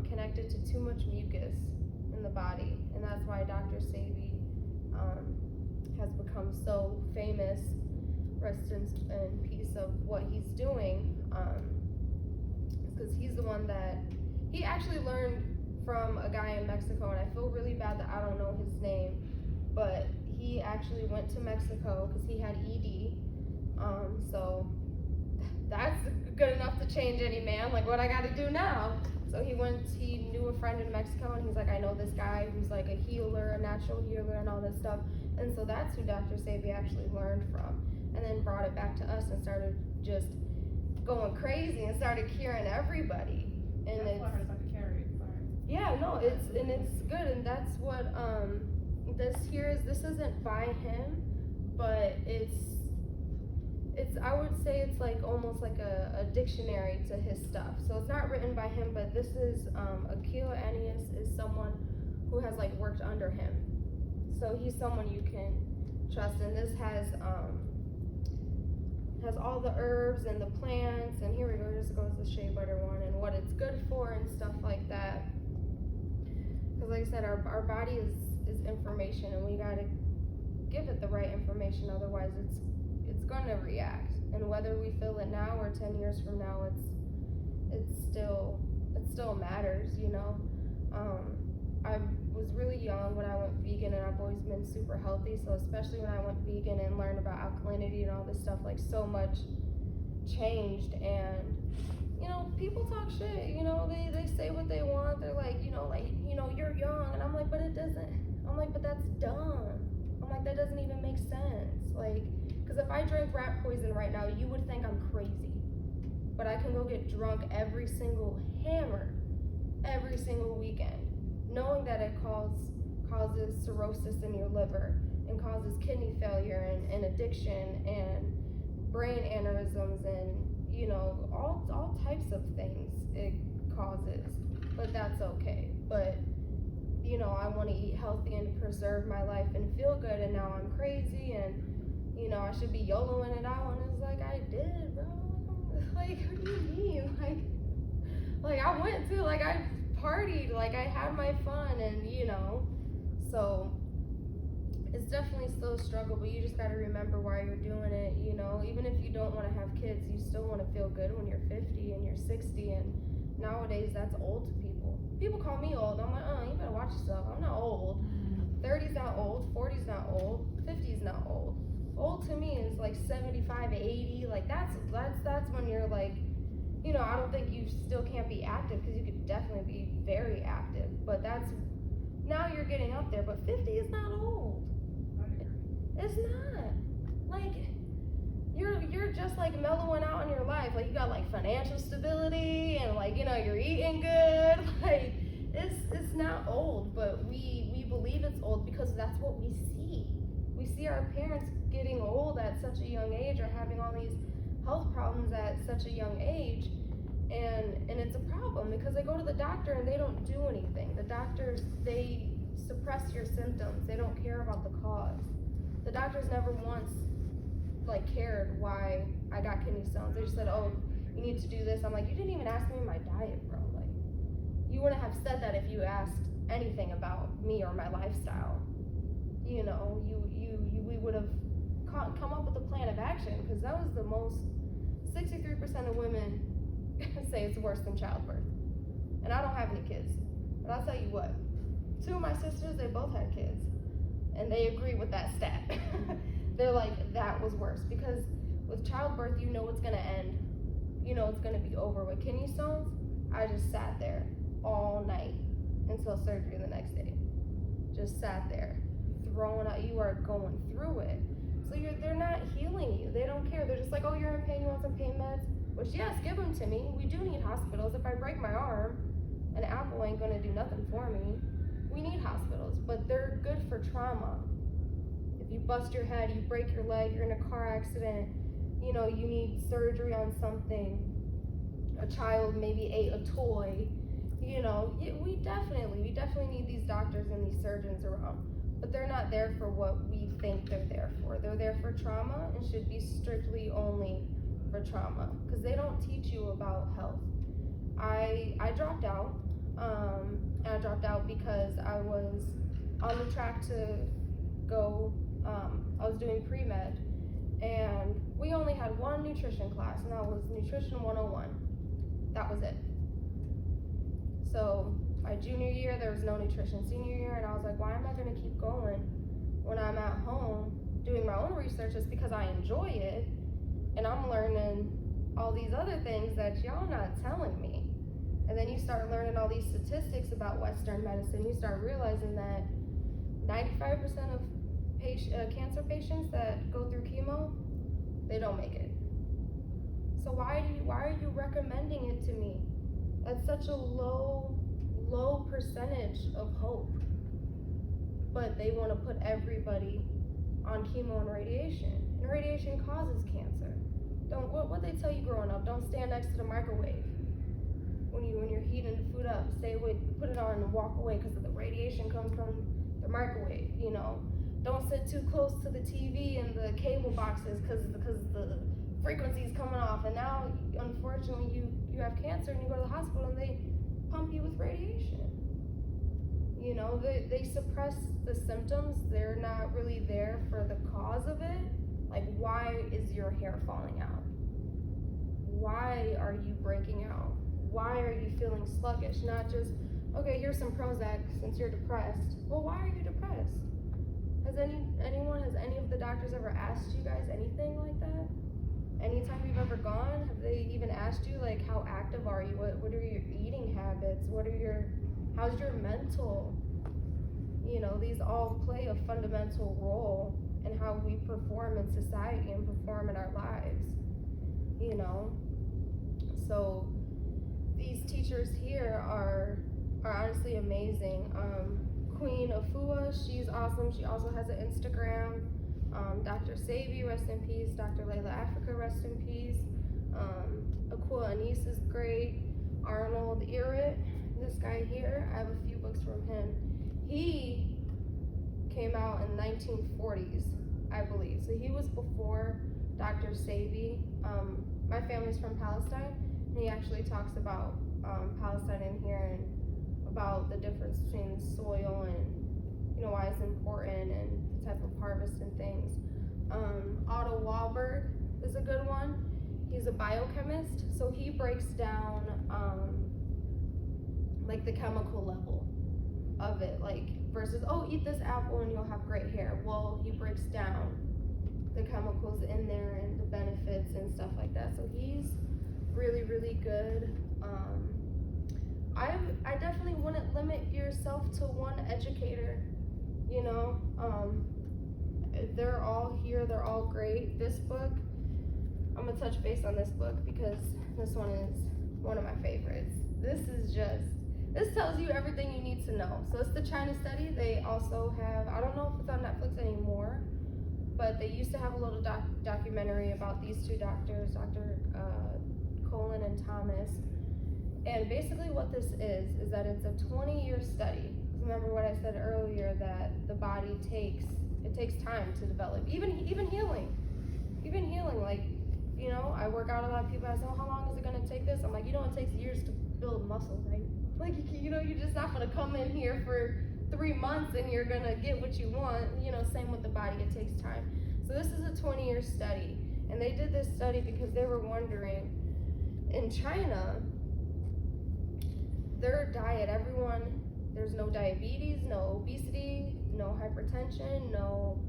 Speaker 1: connected to too much mucus in the body. And that's why Dr. Shea has become so famous. Rest in peace of what he's doing, because he's the one that he actually learned from a guy in Mexico, and I feel really bad that I don't know his name, but he actually went to Mexico because he had ED, so that's good enough to change any man. Like, what I got to do now? So he knew a friend in Mexico, and he's like, I know this guy who's like a healer, a natural healer, and all this stuff. And so that's who Dr. Sebi actually learned from, and then brought it back to us and started just going crazy and started curing everybody. And
Speaker 3: That's why I started carrying. Sorry.
Speaker 1: yeah, no, it's good, and that's what this isn't by him, but it's I would say it's like almost like a dictionary to his stuff. So it's not written by him, but this is Akil Anius is someone who has like worked under him. So he's someone you can trust, and this has all the herbs and the plants, and here we go, just goes the shea butter one and what it's good for and stuff like that. Because like I said, our body is information, and we gotta give it the right information, otherwise it's gonna react. And whether we feel it now or 10 years from now, it still matters, you know. I was really young when I went vegan, and I've always been super healthy, so especially when I went vegan and learned about alkalinity and all this stuff, like so much changed. And you know, people talk shit, you know, they say what they want. They're like, you're young, and I'm like, but it doesn't. I'm like, but that's dumb. I'm like, that doesn't even make sense. Like, because if I drink rat poison right now, you would think I'm crazy. But I can go get drunk every single weekend, knowing that it causes cirrhosis in your liver and causes kidney failure and addiction and brain aneurysms and, you know, all types of things it causes. But that's okay. But, you know, I want to eat healthy and preserve my life and feel good, and now I'm crazy, and, you know, I should be YOLOing it out. And it's like, I did, bro. Like, what do you mean? Like I went to, like, I partied, like, I had my fun, and, you know, so it's definitely still a struggle, but you just got to remember why you're doing it, you know. Even if you don't want to have kids, you still want to feel good when you're 50 and you're 60, and nowadays that's old to people. People call me old. I'm like, you better watch yourself. I'm not old. 30's not old, 40's not old, 50's not old. Old to me is like 75, 80, like that's when you're like, you know, I don't think you still can't be active, because you could definitely be very active, but that's, now you're getting up there. But 50 is not old. It's not. Like, you're just like mellowing out in your life. Like, you got like financial stability, and like, you know, you're eating good. Like, it's not old, but we believe it's old because that's what we see. We see our parents getting old at such a young age, or having all these health problems at such a young age, and it's a problem because they go to the doctor and they don't do anything. The doctors, they suppress your symptoms. They don't care about the cause. The doctors never once like cared why I got kidney stones. They just said, oh, you need to do this. I'm like, you didn't even ask me my diet, bro. Like, you wouldn't have said that if you asked anything about me or my lifestyle. You know, we would have come up with a plan of action, because that was the most. 63% of women say it's worse than childbirth. And I don't have any kids, but I'll tell you what, 2 of my sisters, they both had kids, and they agree with that stat. They're like, that was worse, because with childbirth, you know it's gonna end. You know it's gonna be over. With kidney stones, I just sat there all night until surgery the next day. Just sat there, throwing out. You are going through it. So they're not healing you. They don't care. They're just like, oh, you're in pain, you want some pain meds? Which, yes, give them to me. We do need hospitals. If I break my arm, an apple ain't gonna do nothing for me. We need hospitals, but they're good for trauma. If you bust your head, you break your leg, you're in a car accident, you know, you need surgery on something, a child maybe ate a toy, you know, we definitely need these doctors and these surgeons around. But they're not there for what we think they're there for. They're there for trauma, and should be strictly only for trauma, because they don't teach you about health. I dropped out, and I dropped out because I was on the track to go, I was doing pre-med, and we only had one nutrition class, and that was Nutrition 101. That was it. So my junior year, there was no nutrition. Senior year, and I was like, why am I gonna keep going when I'm at home doing my own research? It's because I enjoy it, and I'm learning all these other things that y'all not telling me. And then you start learning all these statistics about Western medicine. You start realizing that 95% of cancer patients that go through chemo, they don't make it. So why are you recommending it to me? That's such a low percentage of hope. But they want to put everybody on chemo and radiation. And radiation causes cancer. What they tell you growing up? Don't stand next to the microwave when you're heating the food up. Stay away, put it on and walk away because the radiation comes from the microwave. Don't sit too close to the TV and the cable boxes because the frequency's coming off. And now, unfortunately, you have cancer and you go to the hospital and they pump you with radiation. They suppress the symptoms. They're not really there for the cause of it. Like, why is your hair falling out? Why are you breaking out? Why are you feeling sluggish? Not just, okay, here's some Prozac since you're depressed. Well, why are you depressed? Has any of the doctors ever asked you guys anything like that? Anytime you've ever gone, have they even asked you, like, how active are you? What are your eating habits? How's your mental? These all play a fundamental role in how we perform in society and perform in our lives. So these teachers here are honestly amazing. Queen Afua, she's awesome. She also has an Instagram. Dr. Sabi, rest in peace. Dr. Layla Africa, rest in peace. Aquila Anise is great. Arnold Irrit, this guy here, I have a few books from him. He came out in the 1940s, I believe. So he was before Dr. Sabi. My family's from Palestine, and he actually talks about Palestine in here and about the difference between soil and why it's important and the type of harvest and things. Otto Warburg is a good one. He's a biochemist, so he breaks down like the chemical level of it, like versus, oh, eat this apple and you'll have great hair. Well, he breaks down the chemicals in there and the benefits and stuff like that. So he's really, really good. I definitely wouldn't limit yourself to one educator. They're all here. They're all great. This book, I'm gonna touch base on this book because this one is one of my favorites. This tells you everything you need to know. So it's the China study. They also have, I don't know if it's on Netflix anymore, but they used to have a little documentary about these two doctors, Dr. Colin and Thomas. And basically what this is that it's a 20-year study. Remember what I said earlier, that the body takes time to develop, even healing, like, I work out a lot of people. I say, oh, how long is it gonna take this? I'm like, it takes years to build muscle, right? Like, you're just not gonna come in here for 3 months and you're gonna get what you want. Same with the body, it takes time. So this is a 20-year study, and they did this study because they were wondering, in China, their diet, there's no diabetes, no obesity, no hypertension, no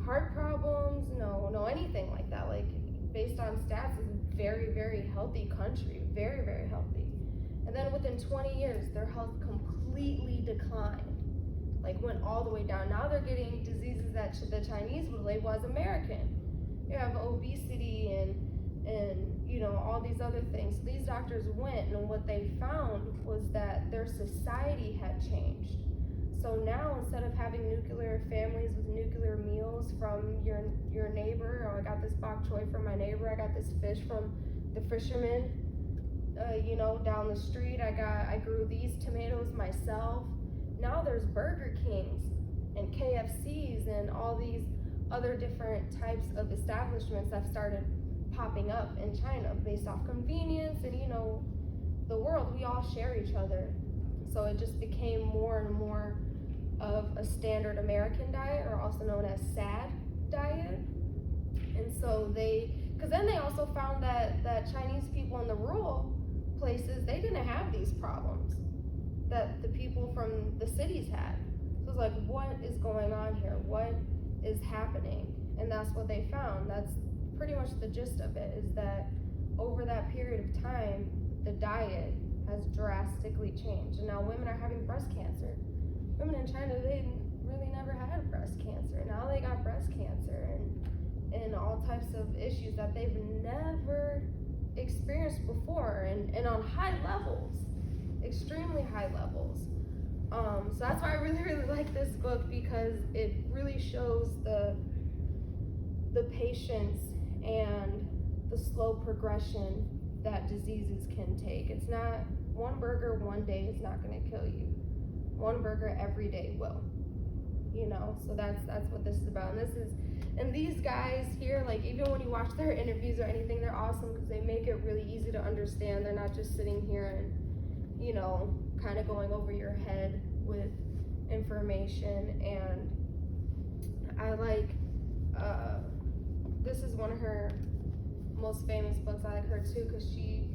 Speaker 1: heart problems, no anything like that. Like, based on stats, it's a very, very healthy country, very, very healthy. And then within 20 years, their health completely declined, like went all the way down. Now they're getting diseases that the Chinese would label as American. You have obesity and all these other things. So these doctors went, and what they found was that their society had changed. So now, instead of having nuclear families with nuclear meals from your neighbor, or I got this bok choy from my neighbor, I got this fish from the fisherman, down the street, I grew these tomatoes myself. Now there's Burger Kings and KFCs and all these other different types of establishments that started popping up in China based off convenience and the world, we all share each other. So it just became more and more of a standard American diet, or also known as SAD diet. And so because then they also found that Chinese people in the rural places, they didn't have these problems that the people from the cities had. So it's like, what is going on here? What is happening? And that's what they found. That's pretty much the gist of it, is that over that period of time, the diet has drastically changed. And now women are having breast cancer. Women in China, they really never had breast cancer. Now they got breast cancer and all types of issues that they've never experienced before, and on high levels, extremely high levels. So that's why I really, really like this book, because it really shows the patience and the slow progression that diseases can take. It's not one burger one day is not going to kill you. One burger every day will. You know, so that's what this is about. And these guys here, like, even when you watch their interviews or anything, they're awesome because they make it really easy to understand. They're not just sitting here and, you know, kind of going over your head with information. And I like, this is one of her most famous books. I like her too because she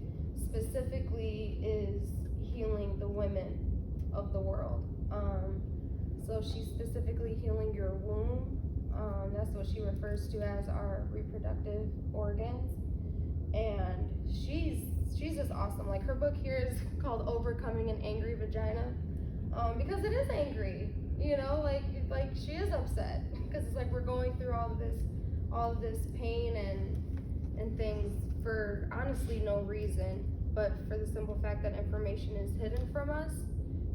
Speaker 1: specifically is healing the women of the world. So she's specifically healing your womb. That's what she refers to as our reproductive organs. And she's just awesome. Like, her book here is called Overcoming an Angry Vagina, because it is angry, you know, like she is upset because it's like we're going through all of this pain and things for honestly no reason, but for the simple fact that information is hidden from us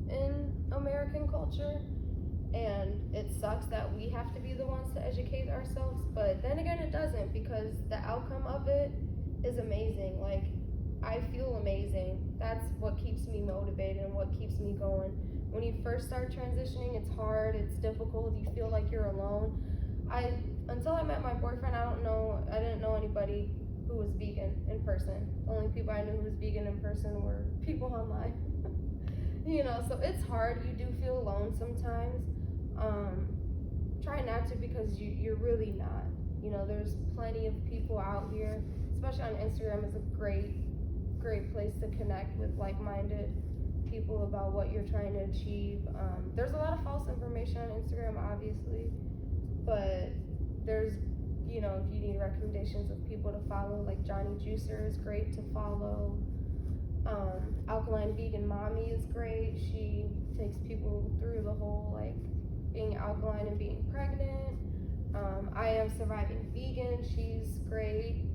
Speaker 1: in American culture. And it sucks that we have to be the ones to educate ourselves, but then again it doesn't, because the outcome of it is amazing. Like, I feel amazing. That's what keeps me motivated and what keeps me going. When you first start transitioning, it's hard, it's difficult, you feel like you're alone. Until I met my boyfriend, I didn't know anybody who was vegan in person. The only people I knew who was vegan in person were people online. You know, so it's hard, you do feel alone sometimes. Try not to, because you're really not. You know, there's plenty of people out here, especially on Instagram is a great place to connect with like-minded people about what you're trying to achieve. There's a lot of false information on Instagram, obviously, but there's, you know, if you need recommendations of people to follow, like Johnny Juicer is great to follow. Alkaline Vegan Mommy is great. She takes people through the whole, like, being alkaline and being pregnant. I Am Surviving Vegan, she's great.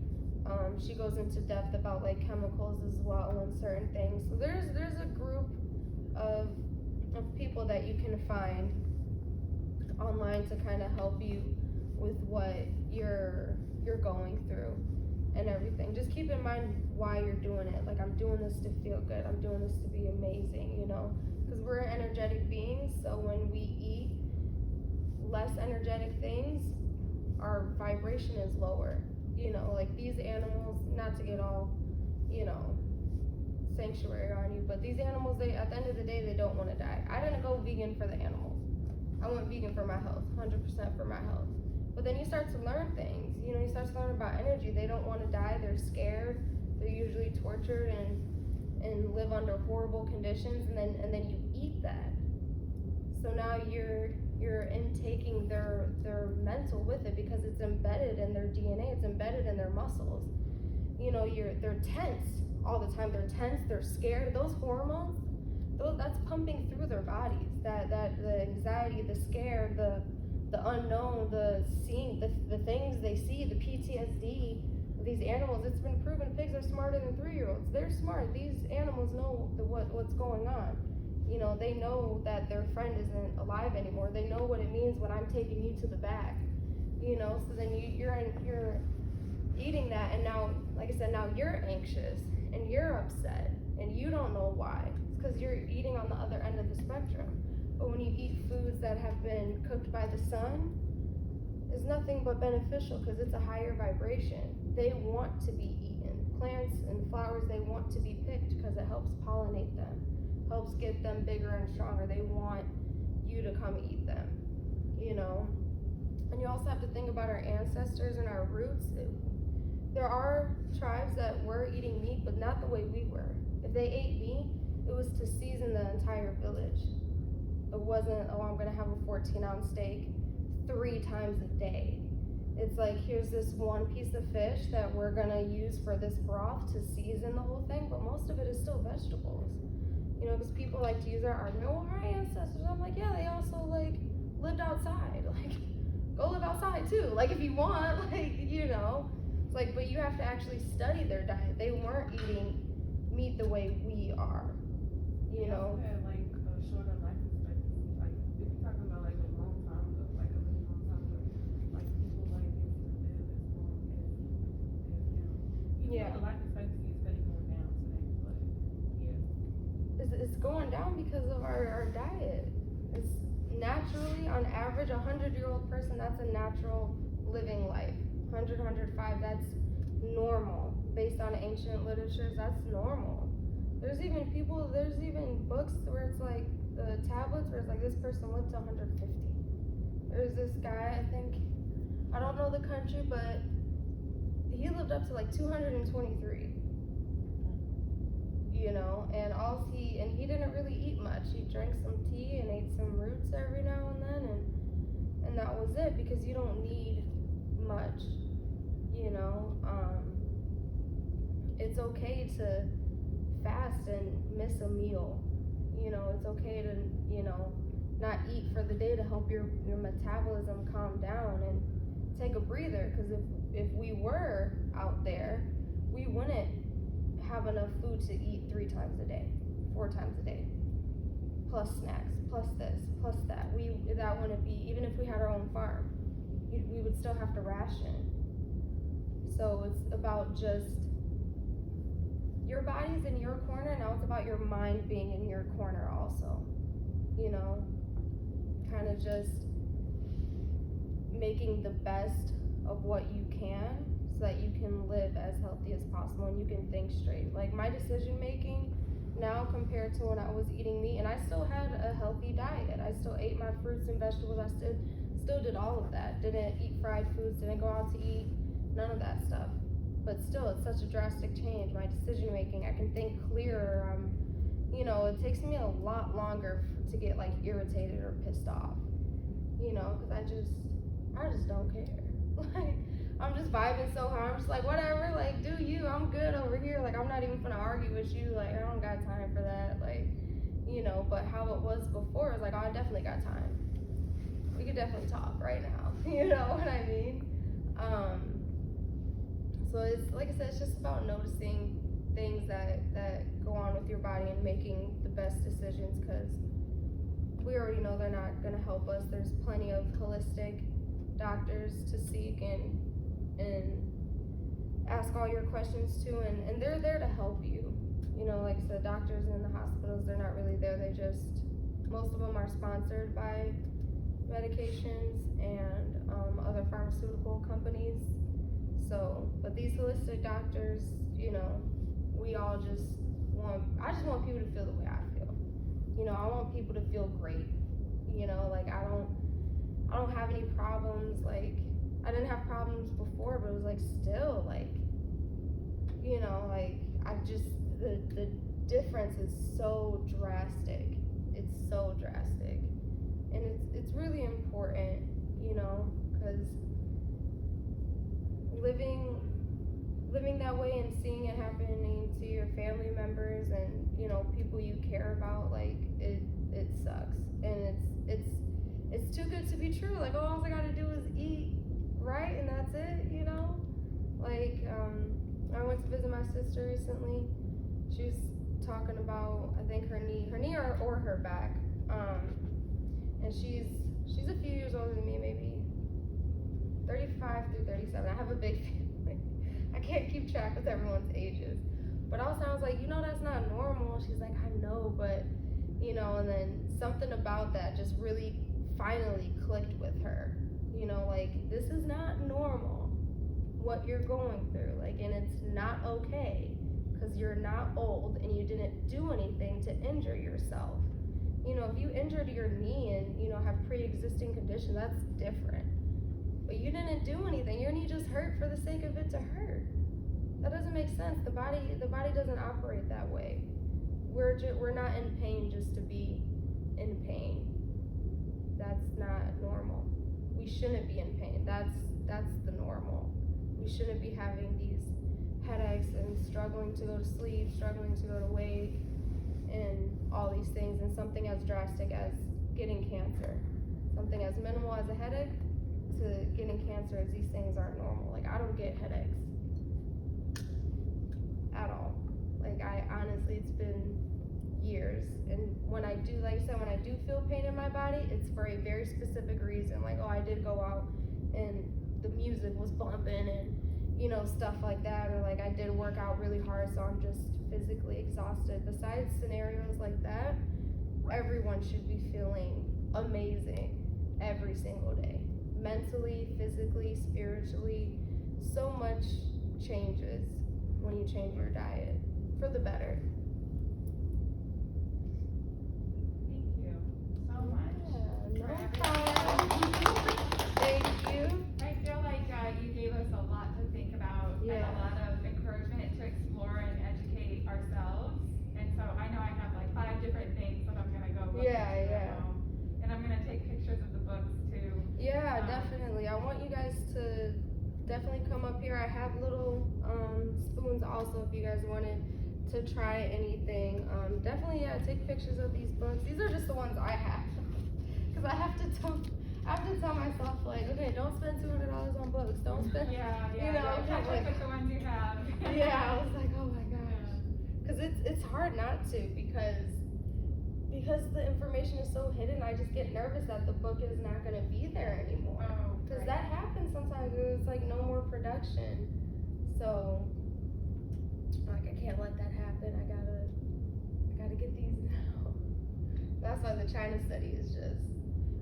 Speaker 1: She goes into depth about, like, chemicals as well and certain things. So there's a group of people that you can find online to kind of help you with what you're going through and everything. Just keep in mind why you're doing it. Like, I'm doing this to feel good. I'm doing this to be amazing, you know? Because we're energetic beings, so when we eat less energetic things, our vibration is lower. You know, like these animals, not to get all, you know, sanctuary on you, but these animals, they, at the end of the day, they don't want to die. I didn't go vegan for the animals. I went vegan for my health, 100% for my health. But then you start to learn things. You know, you start to learn about energy. They don't want to die. They're scared. They're usually tortured and live under horrible conditions. And then you eat that. So now you're intaking their mental with it, because it's embedded in their DNA. It's embedded in their muscles. You know, they're tense all the time. They're tense. They're scared. Those hormones, that's pumping through their bodies. That the anxiety, the scare, the unknown, the seeing, the things they see, the PTSD. These animals, it's been proven pigs are smarter than 3-year-olds. They're smart. These animals know what's going on. You know, they know that their friend isn't alive anymore. They know what it means when I'm taking you to the back. You know, so then you're eating that, and now, like I said, now you're anxious and you're upset and you don't know why. It's because you're eating on the other end of the spectrum. But when you eat foods that have been cooked by the sun, it's nothing but beneficial, because it's a higher vibration. They want to be eaten. Plants and flowers, they want to be picked because it helps pollinate them, helps get them bigger and stronger. They want you to come eat them, you know. And you also have to think about our ancestors and our roots. There are tribes that were eating meat, but not the way we were. If they ate meat, it was to season the entire village. It wasn't, oh, I'm gonna have a 14-ounce steak 3 times a day. It's like, here's this one piece of fish that we're gonna use for this broth to season the whole thing, but most of it is still vegetables. You know, because people like to use our argument, well, our ancestors, I'm like, yeah, they also like lived outside. Like, go live outside too. Like, if you want, like, you know, it's like, but you have to actually study their diet. They weren't eating meat the way we are, you know.
Speaker 3: Had like a shorter life expectancy. Like, if you're talking about like a long time ago, like a really long time ago, like people like didn't even live as long as now. Even
Speaker 1: Yeah.
Speaker 3: though the life expectancy is steady going down today, but yeah.
Speaker 1: It's going down because of our diet. It's naturally, on average, 100-year-old person, that's a natural living life. 100, 105, that's normal. Based on ancient literatures, that's normal. There's even books where it's like, the tablets where it's like, this person lived to 150. There's this guy, I think, I don't know the country, but he lived up to like 223. You know, and he didn't really eat much. He drank some tea and ate some roots every now and then, and that was it, because you don't need much, you know. It's okay to fast and miss a meal, you know. It's okay to, you know, not eat for the day to help your metabolism calm down and take a breather, because if we were out there, we wouldn't have enough food to eat 3 times a day, 4 times a day, plus snacks, plus this, plus that. That wouldn't be, even if we had our own farm, we would still have to ration. So it's about just, your body's in your corner, now it's about your mind being in your corner also. You know, kind of just making the best of what you can, so that you can live as healthy as possible and you can think straight. Like, my decision making now compared to when I was eating meat, and I still had a healthy diet. I still ate my fruits and vegetables. I still did all of that. Didn't eat fried foods, didn't go out to eat, none of that stuff. But still, it's such a drastic change. My decision making, I can think clearer. You know, it takes me a lot longer to get like irritated or pissed off. You know, because I just don't care. Like, I'm just vibing so hard. I'm just like, whatever, like, do you, I'm good over here. Like, I'm not even gonna argue with you. Like, I don't got time for that. Like, you know, but how it was before is like, oh, I definitely got time. We could definitely talk right now. You know what I mean? So it's, like I said, it's just about noticing things that go on with your body and making the best decisions, because we already know they're not gonna help us. There's plenty of holistic doctors to seek and ask all your questions to, and they're there to help you. You know, like I said, doctors in the hospitals, they're not really there. They just, most of them are sponsored by medications and other pharmaceutical companies. So, but these holistic doctors, you know, we all I just want people to feel the way I feel. You know, I want people to feel great. You know, like, I don't have any problems. Like, I didn't have problems before, but it was like, still, like, you know, like, the difference is so drastic. It's so drastic. And it's really important, you know, because living that way and seeing it happening to your family members and, you know, people you care about, like, it sucks. And it's too good to be true. Like, oh, all I gotta do is eat right and that's it, you know? Like, I went to visit my sister recently. She was talking about, I think, her knee or her back. And she's a few years older than me, maybe 35 through 37. I have a big family. I can't keep track with everyone's ages. But I was like, you know, that's not normal. She's like, I know, but, you know, and then something about that just really finally clicked with her. You know, like, this is not normal, what you're going through. Like, and it's not okay, because you're not old and you didn't do anything to injure yourself. You know, if you injured your knee and, you know, have pre-existing conditions, that's different. But you didn't do anything. Your knee just hurt for the sake of it to hurt. That doesn't make sense. The body doesn't operate that way. We're not in pain just to be in pain. That's not normal. We shouldn't be in pain. That's that's the normal. We shouldn't be having these headaches and struggling to go to sleep, struggling to go to wake, and all these things, and something as drastic as getting cancer. Something as minimal as a headache to getting cancer, as these things aren't normal. Like, I don't get headaches at all. Like, I honestly, it's been years, and when I do, like I said, when I do feel pain in my body, it's for a very specific reason. Like, oh, I did go out and the music was bumping and, you know, stuff like that, or like I did work out really hard, so I'm just physically exhausted. Besides scenarios like that, everyone should be feeling amazing every single day. Mentally, physically, spiritually, so much changes when you change your diet for the better.
Speaker 4: Thank you so much.
Speaker 1: Yeah,
Speaker 4: for
Speaker 1: no
Speaker 4: everything.
Speaker 1: problem. Thank you.
Speaker 4: I feel like you gave us a lot to think about and a lot of encouragement to explore and educate ourselves. And so I know I have like 5 different things that I'm gonna go look into at home. And I'm gonna take pictures of the books too.
Speaker 1: Yeah, definitely. I want you guys to definitely come up here. I have little spoons also if you guys wanted to try anything. Definitely, take pictures of these books. These are just the ones I have. Because I have to tell myself, like, okay, don't spend $200 on books. Don't spend, you know,
Speaker 4: catch up with the ones you have.
Speaker 1: Yeah, I was like, oh my gosh. Because it's hard not to, because the information is so hidden. I just get nervous that the book is not going to be there anymore. Because that happens sometimes. It's like no more production. So, like, I can't let that happen. I gotta get these now. That's why the China study is just.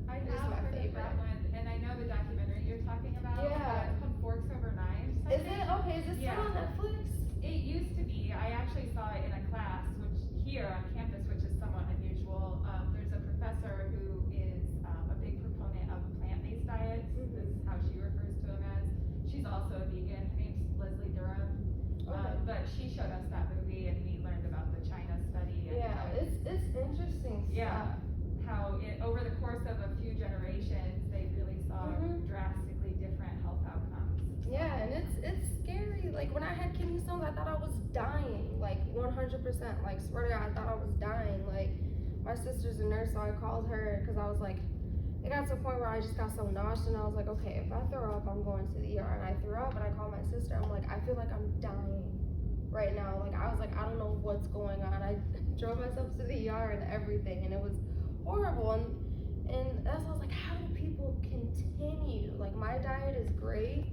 Speaker 4: I
Speaker 1: It's
Speaker 4: have
Speaker 1: my
Speaker 4: heard of
Speaker 1: favorite.
Speaker 4: that one, and I know the documentary you're talking about.
Speaker 1: Yeah.
Speaker 4: It's called Forks Over Knives. I
Speaker 1: Is
Speaker 4: think.
Speaker 1: it okay? Is it still on Netflix?
Speaker 4: It used to be. I actually saw it in a class, which here on campus, which is somewhat unusual. There's a professor who is a big proponent of plant-based diets. This is how she refers to them as. She's also a vegan. Her name's Leslie Durham. But she showed us that movie, and we learned about the China study. And
Speaker 1: Yeah, it's interesting.
Speaker 4: Yeah. How over the course of a few generations, they really saw drastically different health outcomes.
Speaker 1: Yeah, and it's scary. Like, when I had kidney stones, I thought I was dying. Like, 100%. Like, swear to God, I thought I was dying. Like, my sister's a nurse, so I called her because I was like, it got to a point where I just got so nauseous, and I was like, okay, if I throw up, I'm going to the ER. And I threw up, and I called my sister. I'm like, I feel like I'm dying right now. Like, I was like, I don't know what's going on. I drove myself to the ER and everything, and it was horrible. And that's why I was like, how do people continue? Like, my diet is great.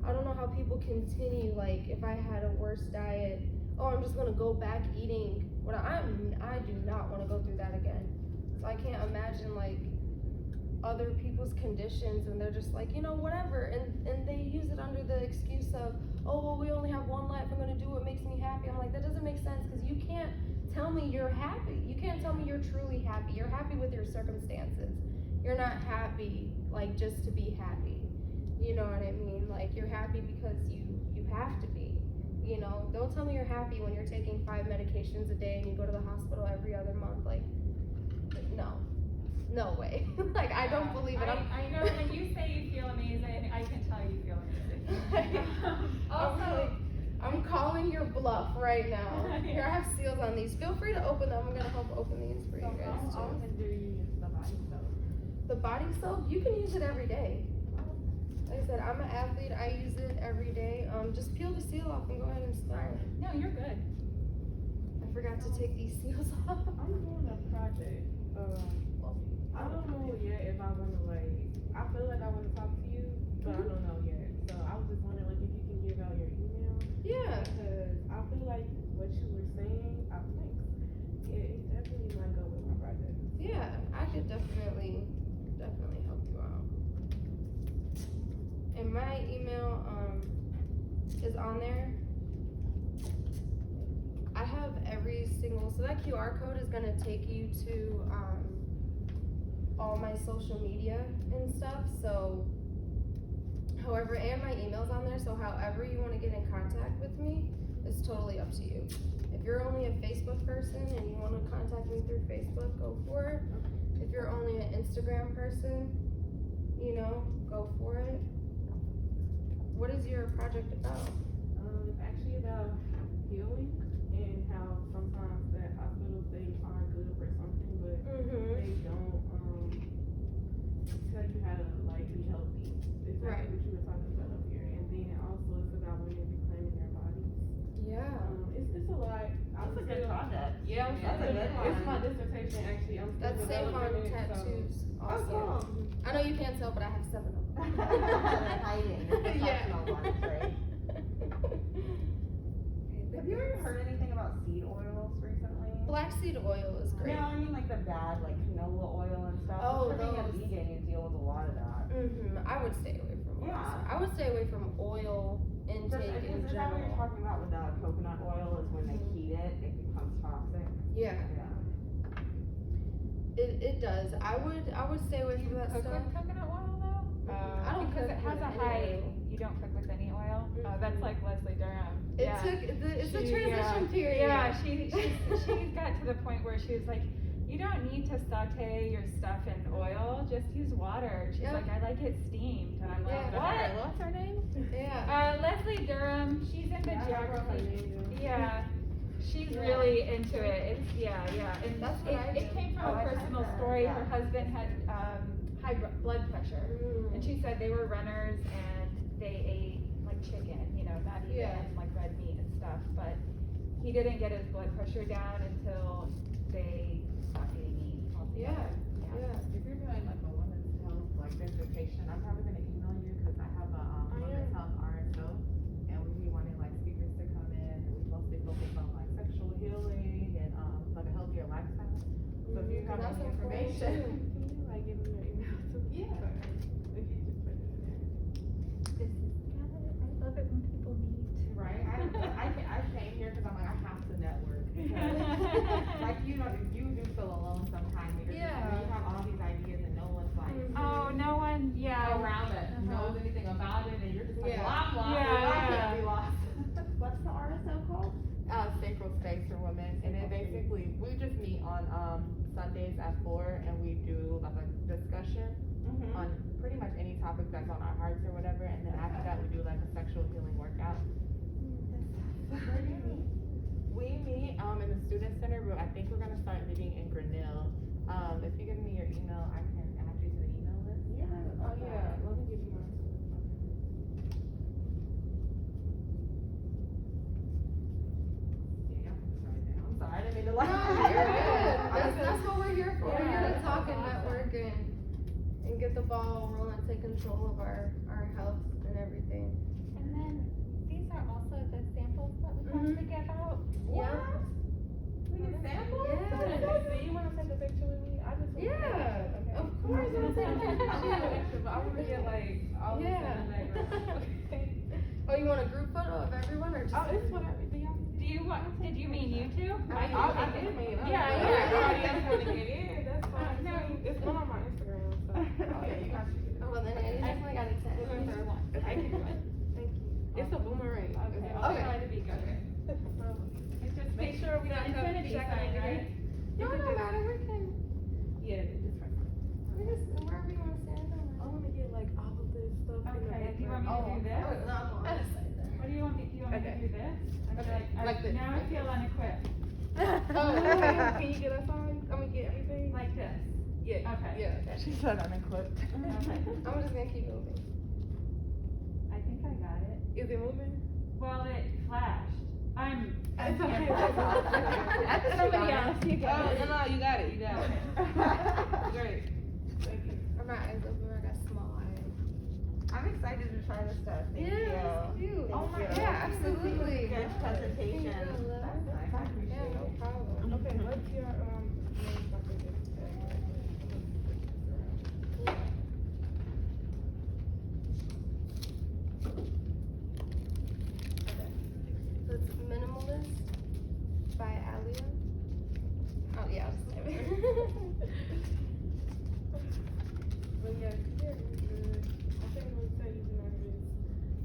Speaker 1: I don't know how people continue. Like, if I had a worse diet, oh, I'm just gonna go back eating what I do not want to go through that again. So I can't imagine like other people's conditions, and they're just like, you know, whatever, and they use it under the excuse of, oh, well, we only have one life, I'm gonna do what makes me happy. I'm like, that doesn't make sense, because you can't tell me you're happy. You can't tell me you're truly happy. You're happy with your circumstances. You're not happy like just to be happy. You know what I mean? Like, you're happy because you have to be. You know, don't tell me you're happy when you're taking 5 medications a day and you go to the hospital every other month. Like no way. Like, I don't believe it.
Speaker 4: I know when you say you feel amazing, I can tell you feel amazing. Also,
Speaker 1: I'm calling your bluff right now. Here, I have seals on these. Feel free to open them. I'm gonna help open these for you guys
Speaker 2: How
Speaker 1: too.
Speaker 2: often do you use the body soap?
Speaker 1: The body soap, you can use it every day. Like I said, I'm an athlete. I use it every day. Just peel the seal off and go ahead and start.
Speaker 4: no, you're good.
Speaker 1: I forgot to take these seals off.
Speaker 2: I'm doing a project. I don't know yet if I want to I feel like I want to talk to you, but I don't know yet. So I was just wondering if you can give out your email.
Speaker 1: Yeah.
Speaker 2: Because I feel like what you were saying, I think it definitely might go with my project.
Speaker 1: Yeah, I could definitely help you out. And my email is on there. I have every single, so that QR code is gonna take you to all my social media and stuff. So however, and my email's on there, so however you want to get in contact with me is totally up to you. If you're only a Facebook person and you want to contact me through Facebook, go for it. If you're only an Instagram person, you know, go for it. What is your project about?
Speaker 3: It's actually about healing and how sometimes that hospitals, they are good for something, but they don't tell you how to like be healthy. Exactly
Speaker 1: Right.
Speaker 3: what you were talking about up here. And then also it's about women reclaiming their bodies.
Speaker 1: Yeah.
Speaker 3: It's a lot.
Speaker 5: That's a good project.
Speaker 3: Yeah, I'm
Speaker 5: That's a
Speaker 3: still
Speaker 5: good
Speaker 3: it's
Speaker 5: one.
Speaker 3: my dissertation actually. I'm still
Speaker 1: That's safe on
Speaker 3: developing it, so-
Speaker 1: tattoos.
Speaker 5: Oh,
Speaker 1: Also.
Speaker 5: cool.
Speaker 1: I know you can't tell, but I have 7 of them.
Speaker 5: They're hiding. The professional ones, right? Have you ever heard anything about seed oils recently?
Speaker 1: Black seed oil is great.
Speaker 5: No, I mean like the bad, like canola oil and stuff.
Speaker 1: Oh,
Speaker 5: For being a
Speaker 1: those.
Speaker 5: vegan, you deal with a lot of that.
Speaker 1: I would stay away from oil.
Speaker 5: Yeah.
Speaker 1: I would stay away from oil intake in
Speaker 5: Is that what you're
Speaker 1: general.
Speaker 5: talking about with coconut oil? Is when they heat it, it becomes toxic.
Speaker 1: Yeah,
Speaker 5: Yeah.
Speaker 1: it does. I would stay away from that
Speaker 4: Cook
Speaker 1: stuff.
Speaker 4: with coconut oil though?
Speaker 1: I don't
Speaker 4: Because
Speaker 1: cook
Speaker 4: it has
Speaker 1: with
Speaker 4: a
Speaker 1: any
Speaker 4: high,
Speaker 1: oil.
Speaker 4: you don't cook with any oil? That's like Leslie Durham.
Speaker 1: It's a transition period.
Speaker 4: Yeah, she got to the point where she was like, you don't need to saute your stuff in oil, just use water. She's
Speaker 1: Yeah.
Speaker 4: like, I like it steamed. And I'm like,
Speaker 1: Yeah.
Speaker 4: what?
Speaker 5: What's her name?
Speaker 1: Yeah.
Speaker 4: Leslie Durham, she's into
Speaker 3: Yeah, I don't know her
Speaker 4: geography.
Speaker 3: name,
Speaker 4: Yeah, she's
Speaker 1: Yeah.
Speaker 4: really into it. It's, yeah. And
Speaker 1: That's what I
Speaker 4: it
Speaker 1: do.
Speaker 4: came from
Speaker 5: Oh,
Speaker 4: a
Speaker 5: I've heard
Speaker 4: personal
Speaker 5: that,
Speaker 4: story.
Speaker 5: yeah.
Speaker 4: Her husband had high blood pressure. And she said they were runners and they ate like chicken, not even
Speaker 1: Yeah.
Speaker 4: like red meat and stuff. But he didn't get his blood pressure down until they stopped eating meat altogether.
Speaker 1: Yeah.
Speaker 2: If you're doing like a women's health like dissertation, I'm probably gonna email you because I have a women's health RSO, and we be wanting like speakers to come in, and we mostly focus on like sexual healing and like a healthier lifestyle. So if you have
Speaker 1: That's
Speaker 2: any
Speaker 1: important
Speaker 2: information,
Speaker 1: too.
Speaker 3: Can you like give me your email too?
Speaker 2: Yeah.
Speaker 3: If you just put it in there.
Speaker 4: I love it when people meet.
Speaker 2: Right. I came here because I'm like I have to network because like you do feel alone sometimes. When you're just, when you have all these ideas and no one's like
Speaker 4: Oh, no one,
Speaker 2: around that knows anything about it, and you're just like,
Speaker 1: Yeah.
Speaker 2: well, I'm lost.
Speaker 4: Yeah,
Speaker 2: I
Speaker 4: yeah.
Speaker 2: can't be lost.
Speaker 5: What's the RSO called?
Speaker 2: Sacred Space for Women, and then basically we just meet on Sundays at 4, and we do like a discussion on pretty much any topic that's on our hearts or whatever, and then after that we do like a sexual healing workout.
Speaker 5: Where do you meet?
Speaker 2: We meet in the student center, but I think we're gonna start meeting in Grinnell. If you give me your email, I can add you to the email list.
Speaker 5: Yeah.
Speaker 3: Oh yeah, let me give you mine.
Speaker 2: Yeah, I'm sorry, I didn't mean to lie.
Speaker 1: No, you're good. That's what we're here for. We're here to talk and network and get the ball rolling, take control of our health and everything.
Speaker 4: And then these are also the samples that we have to give out.
Speaker 1: Yeah.
Speaker 2: We get samples?
Speaker 1: Yeah.
Speaker 3: Do you wanna take a picture with me? I just wanna
Speaker 1: Yeah.
Speaker 3: okay.
Speaker 1: Of course.
Speaker 3: I'm gonna take a picture, but I wanna get like all the
Speaker 1: Yeah.
Speaker 3: in the background. Okay.
Speaker 1: Oh, you want a group photo of everyone or just?
Speaker 3: Oh, it's whatever. Do y'all?
Speaker 4: Do you want, did you mean YouTube?
Speaker 1: I
Speaker 3: did mean.
Speaker 4: Yeah,
Speaker 3: Everybody
Speaker 4: yeah.
Speaker 3: else wanna get in. That's fine.
Speaker 4: No.
Speaker 3: It's one on my Instagram. So.
Speaker 2: Oh, yeah, you got you.
Speaker 1: Oh, well then you definitely got to
Speaker 4: We're
Speaker 1: send.
Speaker 4: going for one. I can do it.
Speaker 1: Thank you.
Speaker 3: It's a boomerang.
Speaker 4: Okay,
Speaker 3: Is
Speaker 4: I'll
Speaker 1: Okay.
Speaker 4: try to be good. It's just
Speaker 3: Make sure we don't have
Speaker 4: infinity
Speaker 3: check
Speaker 4: sign,
Speaker 3: it,
Speaker 4: right?
Speaker 1: No, no matter. We can.
Speaker 3: Yeah, it's fine.
Speaker 1: We just wherever you want to stand.
Speaker 3: I wanna get like all of this stuff. in the
Speaker 4: Okay, do you want me to do this?
Speaker 1: Oh, no, I'm on this side then.
Speaker 4: What do you want me, do you want me to
Speaker 3: Okay.
Speaker 4: do this? I feel
Speaker 1: Okay,
Speaker 4: like
Speaker 1: this.
Speaker 4: now I feel unequipped.
Speaker 1: Oh,
Speaker 3: Can you get us on? Can we get everything?
Speaker 4: Like this.
Speaker 3: Yeah.
Speaker 4: Okay.
Speaker 3: Yeah. Okay.
Speaker 2: She said unequipped.
Speaker 4: Okay.
Speaker 1: I'm just gonna keep moving.
Speaker 4: I think I got it.
Speaker 3: Is it moving?
Speaker 4: Well, it flashed. I'm.
Speaker 3: It's okay.
Speaker 4: That's somebody else. You got it.
Speaker 3: No, you got it. You got it. Great. Thank you.
Speaker 1: Are my eyes open? I got small eyes.
Speaker 5: I'm excited to try this stuff. Thank
Speaker 1: Yeah,
Speaker 5: you.
Speaker 1: you.
Speaker 5: Oh my God.
Speaker 1: Yeah, absolutely.
Speaker 5: Good presentation.
Speaker 1: Thank you.
Speaker 5: That's nice. I appreciate
Speaker 1: Yeah, no
Speaker 5: it.
Speaker 1: problem.
Speaker 3: Okay, what's your name? So I can get
Speaker 1: So it's Minimalist by Alia. Oh yeah, I'll just type it.
Speaker 3: But yeah, you're good. I think I'm gonna tell you nervous.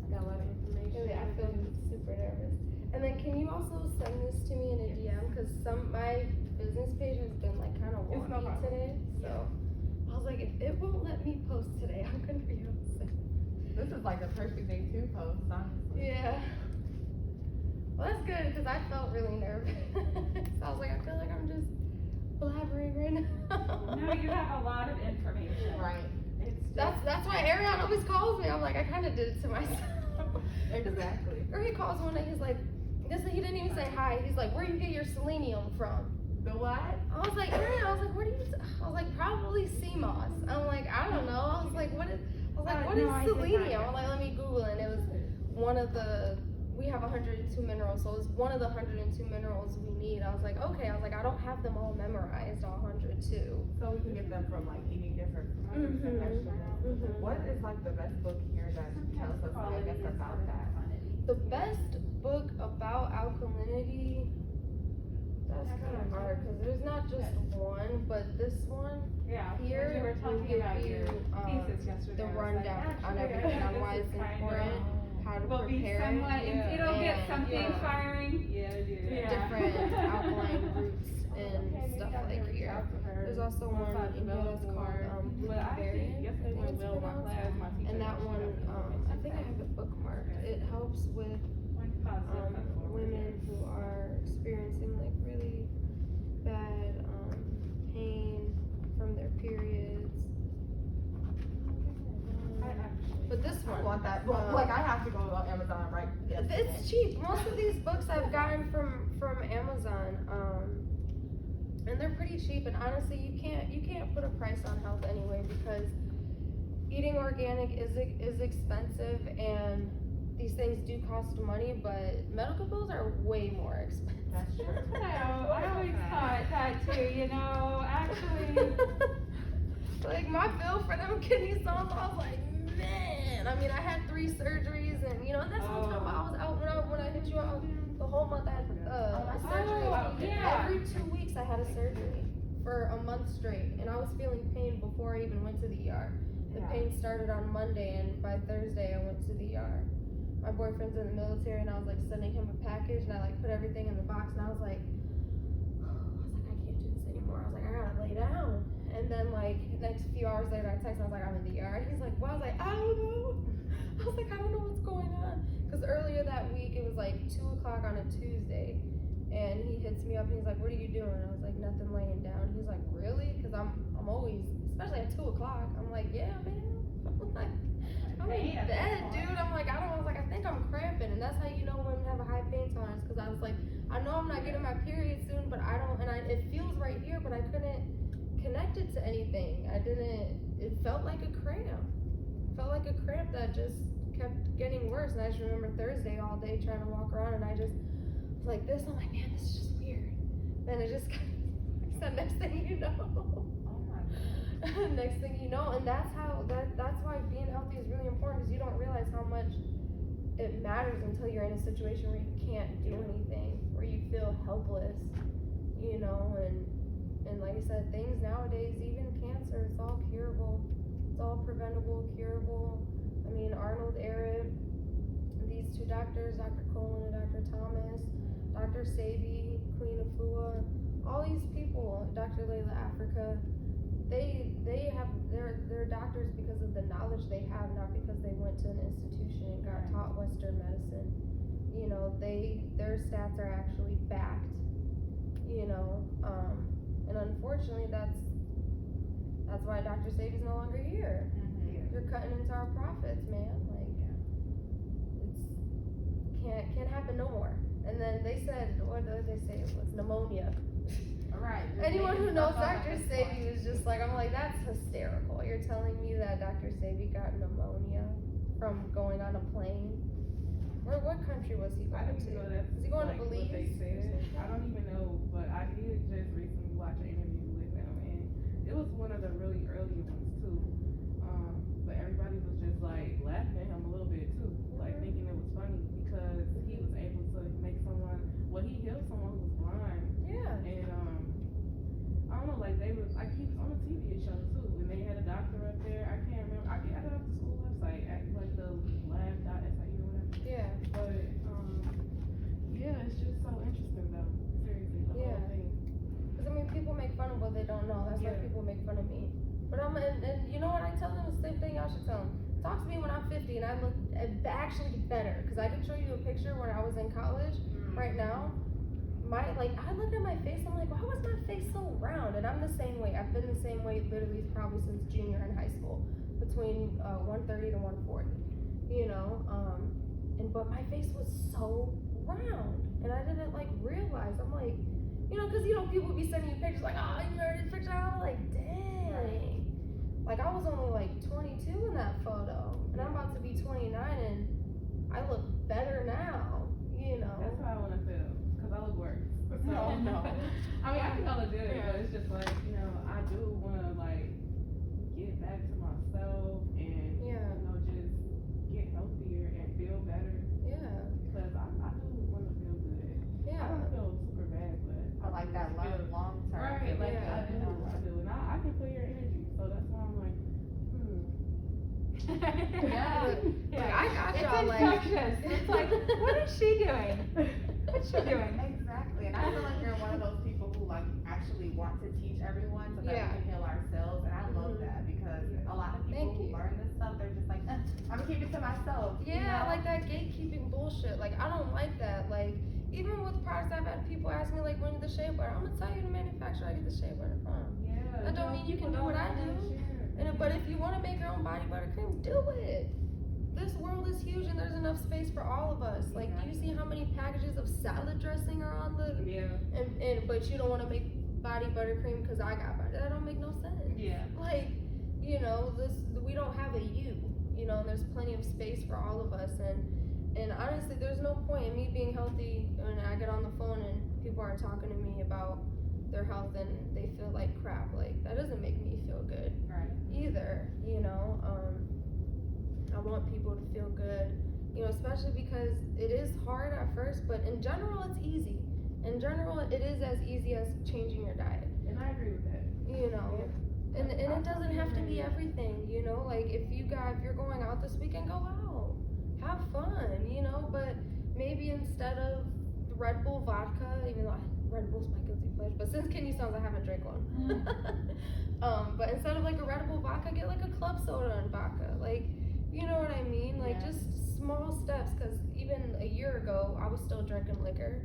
Speaker 3: I got a lot of information.
Speaker 1: Really, I feel super nervous. And then can you also send this to me in a DM? Cause my business page has been like kind of
Speaker 3: It's no
Speaker 1: wonky
Speaker 3: problem.
Speaker 1: today. So I was like, if it won't let me post today, I'm gonna be upset.
Speaker 2: This is like a perfect day to post, honestly.
Speaker 1: Yeah. Well, that's good because I felt really nervous. So I was like, I feel like I'm just blabbering right now.
Speaker 4: No, you have a lot of information.
Speaker 2: Right.
Speaker 4: It's just,
Speaker 1: That's why Arion always calls me. I'm like, I kind of did it to myself.
Speaker 2: Exactly.
Speaker 1: Or he calls one and he's like, he didn't even say hi. He's like, where you get your selenium from?
Speaker 2: The what?
Speaker 1: I was like, Arion, I was like, I was like, probably sea moss. I'm like, I don't know. I was like, what is selenium? I'm like, let me Google it. And it was one of the, we have 102 minerals, so it was one of the 102 minerals we need. I was like, okay. I was like, I don't have them all memorized, all 102.
Speaker 2: So we can get them from like eating different fruits and vegetables. What is like the best book here that tells us, I guess, about that?
Speaker 1: The best book about alkalinity, that's kind of hard because there's not just one, but this one
Speaker 4: yeah,
Speaker 1: here
Speaker 4: we were
Speaker 1: will
Speaker 4: talking
Speaker 1: give
Speaker 4: about
Speaker 1: you
Speaker 4: your thesis yesterday.
Speaker 1: the
Speaker 4: I was
Speaker 1: rundown
Speaker 4: like,
Speaker 1: on
Speaker 4: actually,
Speaker 1: everything, on
Speaker 4: this
Speaker 1: why
Speaker 4: is
Speaker 1: it's
Speaker 4: kind
Speaker 1: important, how to
Speaker 4: will be
Speaker 1: prepare
Speaker 4: somewhat,
Speaker 1: it,
Speaker 4: it'll get
Speaker 1: and
Speaker 4: something firing.
Speaker 1: different alkaline roots and stuff like here. There's also one in here that's called Blueberry, and that one, I think I have it bookmarked. It helps with women who are experiencing like really bad pain from their periods. But this
Speaker 2: I
Speaker 1: one,
Speaker 2: want that. Well, like I have to go on Amazon right yesterday.
Speaker 1: it's cheap. Most of these books I've gotten from Amazon, and they're pretty cheap. And honestly, you can't put a price on health anyway because eating organic is expensive, and these things do cost money. But medical bills are way more expensive.
Speaker 2: That's true.
Speaker 4: I always thought that too, actually.
Speaker 1: Like my bill for them kidney stones, I was like, man. I mean, I had 3 surgeries, and and that's what I'm talking about. I was out when I hit you out the whole month. I had my surgery. Every 2 weeks I had a surgery for a month straight, and I was feeling pain before I even went to the ER. The pain started on Monday, and by Thursday I went to the ER. My boyfriend's in the military, and I was like sending him a package, and I like put everything in the box, and I was like, I can't do this anymore. I was like, I gotta lay down. And then like next few hours later, I text, and I was like, I'm in the ER. He's like, well, I was like, I don't know. I was like, I don't know what's going on. Because earlier that week, it was like 2 o'clock on a Tuesday, and he hits me up, and he's like, what are you doing? I was like, nothing, laying down. He's like, really? Because I'm always, especially at 2 o'clock. I'm like, yeah, man. I'm in bed, dude. I'm like, I was like, I think I'm cramping, and that's how you know women have a high pain tolerance. Because I was like, I know I'm not getting my period soon, but I don't, and it feels right here, but I couldn't connect it to anything. It felt like a cramp. Felt like a cramp that just kept getting worse. And I just remember Thursday all day trying to walk around, and I just was like this. I'm like, man, this is just weird. Then it just said, next thing you know. Next thing you know, and that's why being healthy is really important, because you don't realize how much it matters until you're in a situation where you can't do anything, where you feel helpless, and like I said, things nowadays, even cancer, it's all curable. It's all preventable, curable. I mean, Arnold Arab, these 2 doctors, Dr. Coleman and Dr. Thomas, Dr. Sabi, Queen Afua, all these people, Dr. Layla Africa, they're doctors because of the knowledge they have, not because they went to an institution and got taught Western medicine. Their stats are actually backed, and unfortunately that's why Dr. Sabi's no longer here. You're cutting into our profits, man. Like, it's can't happen no more. And then they said, what did they say? It was pneumonia.
Speaker 2: Right.
Speaker 1: Anyone who knows Dr. Sabi was just like, I'm like, that's hysterical. You're telling me that Dr. Sabi got pneumonia from going on a plane? What country was he going to? Was he going to Belize?
Speaker 3: What they said. I don't even know, but I did just recently watch an interview with him, and it was one of the really early ones too. But everybody was just like laughing at him a little bit too, like thinking it was funny because he was able to make someone. Well, he healed someone who was blind.
Speaker 1: Yeah.
Speaker 3: And I don't know, like he was on a TV show too, and they had a doctor up there. I can't remember. I got it off the school website at like the lab.siu or whatever.
Speaker 1: Yeah.
Speaker 3: But yeah, it's just so interesting though. Seriously, the whole thing.
Speaker 1: Because I mean, people make fun of what they don't know. That's why people make fun of me. But and you know what I tell them? The same thing y'all should tell them. talk to me when I'm 50 and I look actually better. Because I can show you a picture when I was in college. Right now, I look at my face, I'm like, why was my face so round? And I'm the same way. I've been the same way literally probably since junior in high school, between 130 to 140, you know. But my face was so round, and I didn't like realize. I'm like, you know, because you know people be sending you pictures like, oh, you know this picture. I'm like, dang. Like I was only like 22 in that photo, and I'm about to be 29, and I look better now. You know.
Speaker 3: That's how I want to feel, because I look worse. So,
Speaker 2: No.
Speaker 3: I mean, I think I look good, but it's just like, you know, I do want to, like, get back to myself and, you know, just get healthier and feel better.
Speaker 1: Yeah.
Speaker 3: Because I do want to feel good.
Speaker 1: Yeah.
Speaker 3: I don't feel super bad, but
Speaker 2: I like that long term.
Speaker 3: Right, like
Speaker 1: Yeah.
Speaker 3: I do. And I can feel your energy, so that's why I'm like,
Speaker 1: Yeah. Like, I got
Speaker 4: It's
Speaker 1: y'all like.
Speaker 4: infectious. It's like, what is she doing? What's she doing?
Speaker 2: Exactly, and I feel like you're one of those people who like actually want to teach everyone so that
Speaker 1: Yeah.
Speaker 2: we can heal ourselves, and I love that because a lot of people
Speaker 1: Thank
Speaker 2: who
Speaker 1: you.
Speaker 2: learn this stuff, they're just like, I'm gonna keep it to myself.
Speaker 1: Yeah,
Speaker 2: you know?
Speaker 1: like that gatekeeping bullshit. Like I don't like that. Like even with products, I've had people ask me like, when did the shea butter? I'm gonna tell you the manufacturer I get the shea butter from.
Speaker 3: yeah.
Speaker 1: That don't mean you can do what I do. But if you want to make your own body butter cream, do it. This world is huge and there's enough space for all of us. Like, do you see how many packages of salad dressing are on the?
Speaker 3: Yeah.
Speaker 1: And but you don't want to make body butter cream because I got butter. That don't make no sense.
Speaker 3: Yeah.
Speaker 1: Like, you know, we don't have a you. You know, and there's plenty of space for all of us. And honestly, there's no point in me being healthy when I get on the phone and people are talking to me about their health and they feel like crap. Like that doesn't make me feel good.
Speaker 2: Right.
Speaker 1: Either, you know. I want people to feel good, you know, especially because it is hard at first, but in general it's easy. In general, it is as easy as changing your diet.
Speaker 3: And I agree with that.
Speaker 1: You know, and it doesn't have to be everything. You know, like if you're going out this weekend, go out, have fun. You know, but maybe instead of Red Bull vodka, even though Red Bull's my guilty pleasure, but since Kidney Stones I haven't drank one. But instead of like a Red Bull vodka, get like a club soda and vodka. Like, you know what I mean? Like just small steps. Because even a year ago, I was still drinking liquor.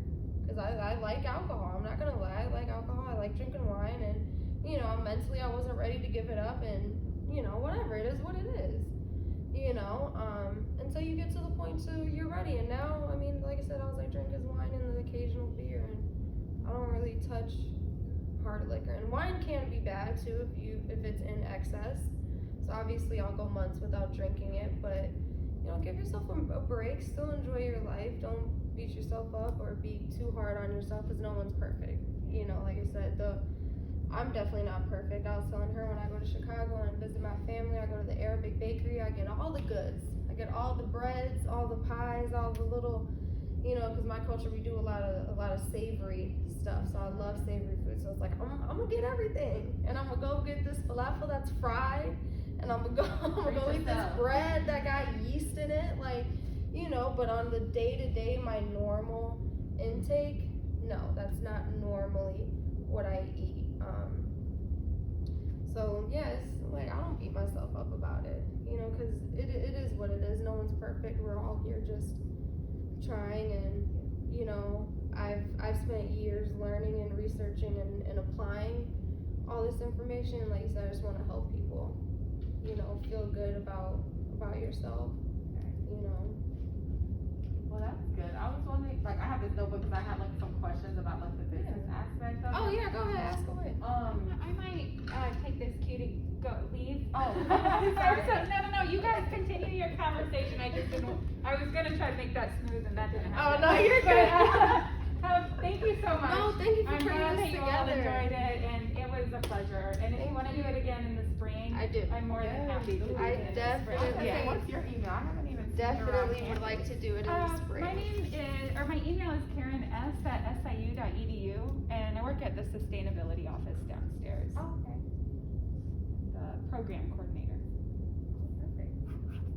Speaker 1: Because I like alcohol. I'm not gonna lie. I like alcohol. I like drinking wine. And you know, mentally I wasn't ready to give it up. And you know, whatever. It is what it is. You know. Until you get to the point so you're ready. And now, I mean, like I said, I was like drinking wine and the occasional beer. And I don't really touch hard liquor. And wine can be bad too if it's in excess. So obviously I'll go months without drinking it, but you know, give yourself a break, still enjoy your life, don't beat yourself up or be too hard on yourself because no one's perfect. You know, like I said, I'm definitely not perfect. I was telling her when I go to Chicago and visit my family, I go to the Arabic bakery, I get all the goods. I get all the breads, all the pies, all the little, you know, because my culture, we do a lot of savory stuff, so I love savory food. So it's like, I'm gonna get everything, and I'm gonna go get this falafel that's fried, and I'm gonna go eat this bread that got yeast in it, like, you know. But on the day-to-day, my normal intake, no, that's not normally what I eat. So yes, like I don't beat myself up about it, you know, because it is what it is. No one's perfect. We're all here just trying, and you know, I've spent years learning and researching and applying all this information. Like you said, I just want to help people, you know, feel good about yourself, you know.
Speaker 2: Well, that's good. I was wondering, like, I have this notebook because I had like some questions about like the business aspect of it.
Speaker 1: Oh yeah, go ahead, ask away.
Speaker 4: I might take this cue to go leave.
Speaker 2: Oh.
Speaker 4: No, you guys continue your conversation. I was gonna try to make that smooth and that didn't happen.
Speaker 1: Oh no, you're good.
Speaker 4: Thank you so much.
Speaker 1: No, thank you for
Speaker 4: I'm
Speaker 1: putting
Speaker 4: glad
Speaker 1: this
Speaker 4: that you all
Speaker 1: together.
Speaker 4: enjoyed it, and it was a pleasure. And if you want to do it again in the spring,
Speaker 1: I do.
Speaker 4: I'm more than happy to do
Speaker 1: I
Speaker 4: it in the spring.
Speaker 1: definitely-
Speaker 2: Okay, what's your email? I haven't even seen your
Speaker 1: Definitely
Speaker 2: on
Speaker 1: would like to do it in the spring.
Speaker 4: My email is KarenS@SIU.edu, and I work at the sustainability office downstairs.
Speaker 2: Oh, okay.
Speaker 4: The program coordinator.
Speaker 2: Perfect.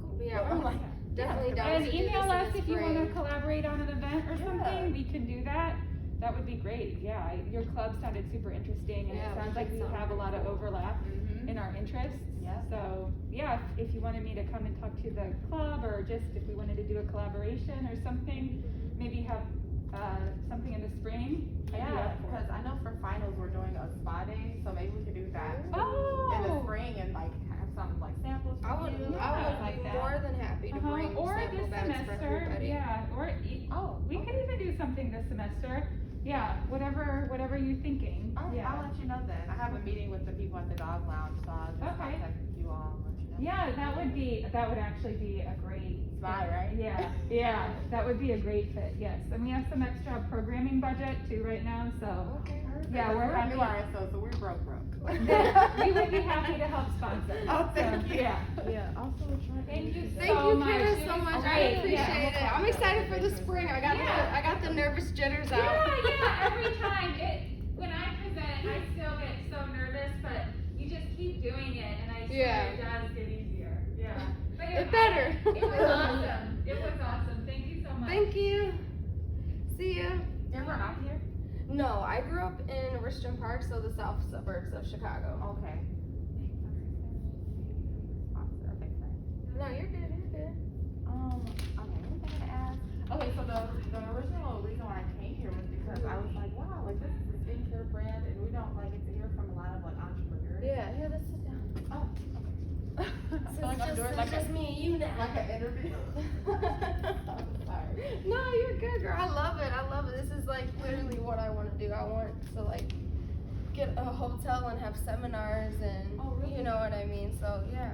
Speaker 1: Cool. Yeah, I'm like definitely down
Speaker 4: And
Speaker 1: to do
Speaker 4: email
Speaker 1: this in
Speaker 4: us
Speaker 1: the
Speaker 4: if you want to
Speaker 1: spring.
Speaker 4: collaborate on an event or something. We can do that. that would be great. Yeah, your club sounded super interesting, and
Speaker 1: Yeah,
Speaker 4: it sounds
Speaker 1: we
Speaker 4: like we
Speaker 1: did sound
Speaker 4: have a
Speaker 1: very
Speaker 4: lot of
Speaker 1: cool.
Speaker 4: overlap
Speaker 2: Mhm.
Speaker 4: in our interests.
Speaker 2: Yeah.
Speaker 4: So yeah, if you wanted me to come and talk to the club, or just if we wanted to do a collaboration or something, maybe have something in the spring. I'd be
Speaker 2: Yeah,
Speaker 4: up for it.
Speaker 2: because I know for finals we're doing a spa day, so maybe we could do that in the
Speaker 4: Oh.
Speaker 2: spring and like have some like samples for
Speaker 1: I would,
Speaker 2: you,
Speaker 1: I would
Speaker 2: like
Speaker 1: be
Speaker 2: that.
Speaker 1: more than happy to bring
Speaker 4: Or
Speaker 1: sample
Speaker 4: this
Speaker 1: bags for
Speaker 4: semester,
Speaker 1: everybody.
Speaker 4: yeah, we could even do something this semester. Yeah, whatever you're thinking.
Speaker 2: I'll let you know then. I have a meeting with the people at the dog lounge, so I'll just
Speaker 4: Okay.
Speaker 2: contact you all and let you know.
Speaker 4: Yeah, that would actually be a great
Speaker 2: Spot,
Speaker 4: fit.
Speaker 2: right?
Speaker 4: Yeah, that would be a great fit, yes. And we have some extra programming budget too right now, so
Speaker 1: Okay.
Speaker 4: yeah,
Speaker 2: Because
Speaker 4: we're
Speaker 2: new
Speaker 4: happy.
Speaker 2: RSO, so we're broke.
Speaker 4: We would be happy to help sponsor.
Speaker 2: Oh, thank
Speaker 4: So,
Speaker 2: you.
Speaker 4: Yeah.
Speaker 2: Yeah, also trying.
Speaker 4: Thank you
Speaker 1: Thank
Speaker 4: so
Speaker 1: you,
Speaker 4: much.
Speaker 1: Kara,
Speaker 4: It
Speaker 1: so
Speaker 4: was
Speaker 1: much. I
Speaker 4: great.
Speaker 1: appreciate
Speaker 4: Yeah.
Speaker 1: it. I'm excited for the spring. I got
Speaker 4: Yeah.
Speaker 1: I got the nervous jitters out.
Speaker 4: Yeah, every time. When I present, I still get so nervous, but you just keep doing it, and I swear it does get easier. Yeah. But
Speaker 1: It better.
Speaker 4: It was awesome. It was awesome. Thank you so much.
Speaker 1: Thank you. See ya.
Speaker 2: You ever out here?
Speaker 1: No, I grew up in Richmond Park, so the south suburbs of Chicago.
Speaker 2: Okay. Okay, fine.
Speaker 1: No, you're good. You're good.
Speaker 2: Okay, what was I gonna ask? Okay, so the original reason why I came here was because I was like, wow, like this is a skincare brand, and we don't like get to hear from a lot of like entrepreneurs.
Speaker 1: Yeah, here, let's sit down.
Speaker 2: Oh, okay. I feel like I'm doing
Speaker 1: It's just me and you now.
Speaker 2: like an interview. Sorry.
Speaker 1: No, you're good, girl. I love it. I love it. This is like literally what I want to do. I want to like get a hotel and have seminars and
Speaker 2: Oh, really?
Speaker 1: you know what I mean. So yeah.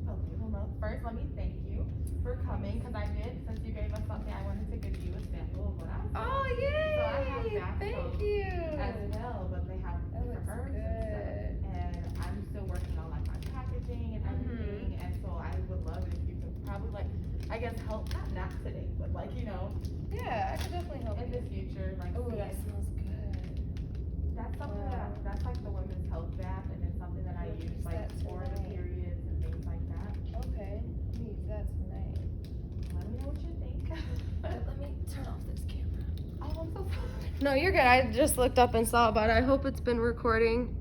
Speaker 2: Okay, well, first let me thank you for coming, because I did, since you gave us something, I wanted to give you a sample of what I was
Speaker 1: Oh
Speaker 2: doing. So I have
Speaker 1: yay!
Speaker 2: bath
Speaker 1: Thank
Speaker 2: soaps
Speaker 1: you.
Speaker 2: as well, but they have
Speaker 1: That
Speaker 2: different
Speaker 1: looks
Speaker 2: herbs and stuff. And I'm still working on like my packaging and everything, and so I would love it if you could probably like, I guess help, not today, but like, you know,
Speaker 1: Yeah, I could definitely help
Speaker 2: in
Speaker 1: you.
Speaker 2: the future, like,
Speaker 1: Oh,
Speaker 2: see,
Speaker 1: that smells good.
Speaker 2: that's something
Speaker 1: Wow.
Speaker 2: that's like the women's health bath, and it's something that I
Speaker 1: We'll
Speaker 2: use
Speaker 1: use
Speaker 2: like
Speaker 1: that
Speaker 2: for the
Speaker 1: tonight.
Speaker 2: periods and things like that.
Speaker 1: Okay, let me use that tonight.
Speaker 2: Let me know what you think.
Speaker 1: Let me turn off this camera.
Speaker 2: Oh, I'm so sorry.
Speaker 1: No, you're good. I just looked up and saw, but I hope it's been recording.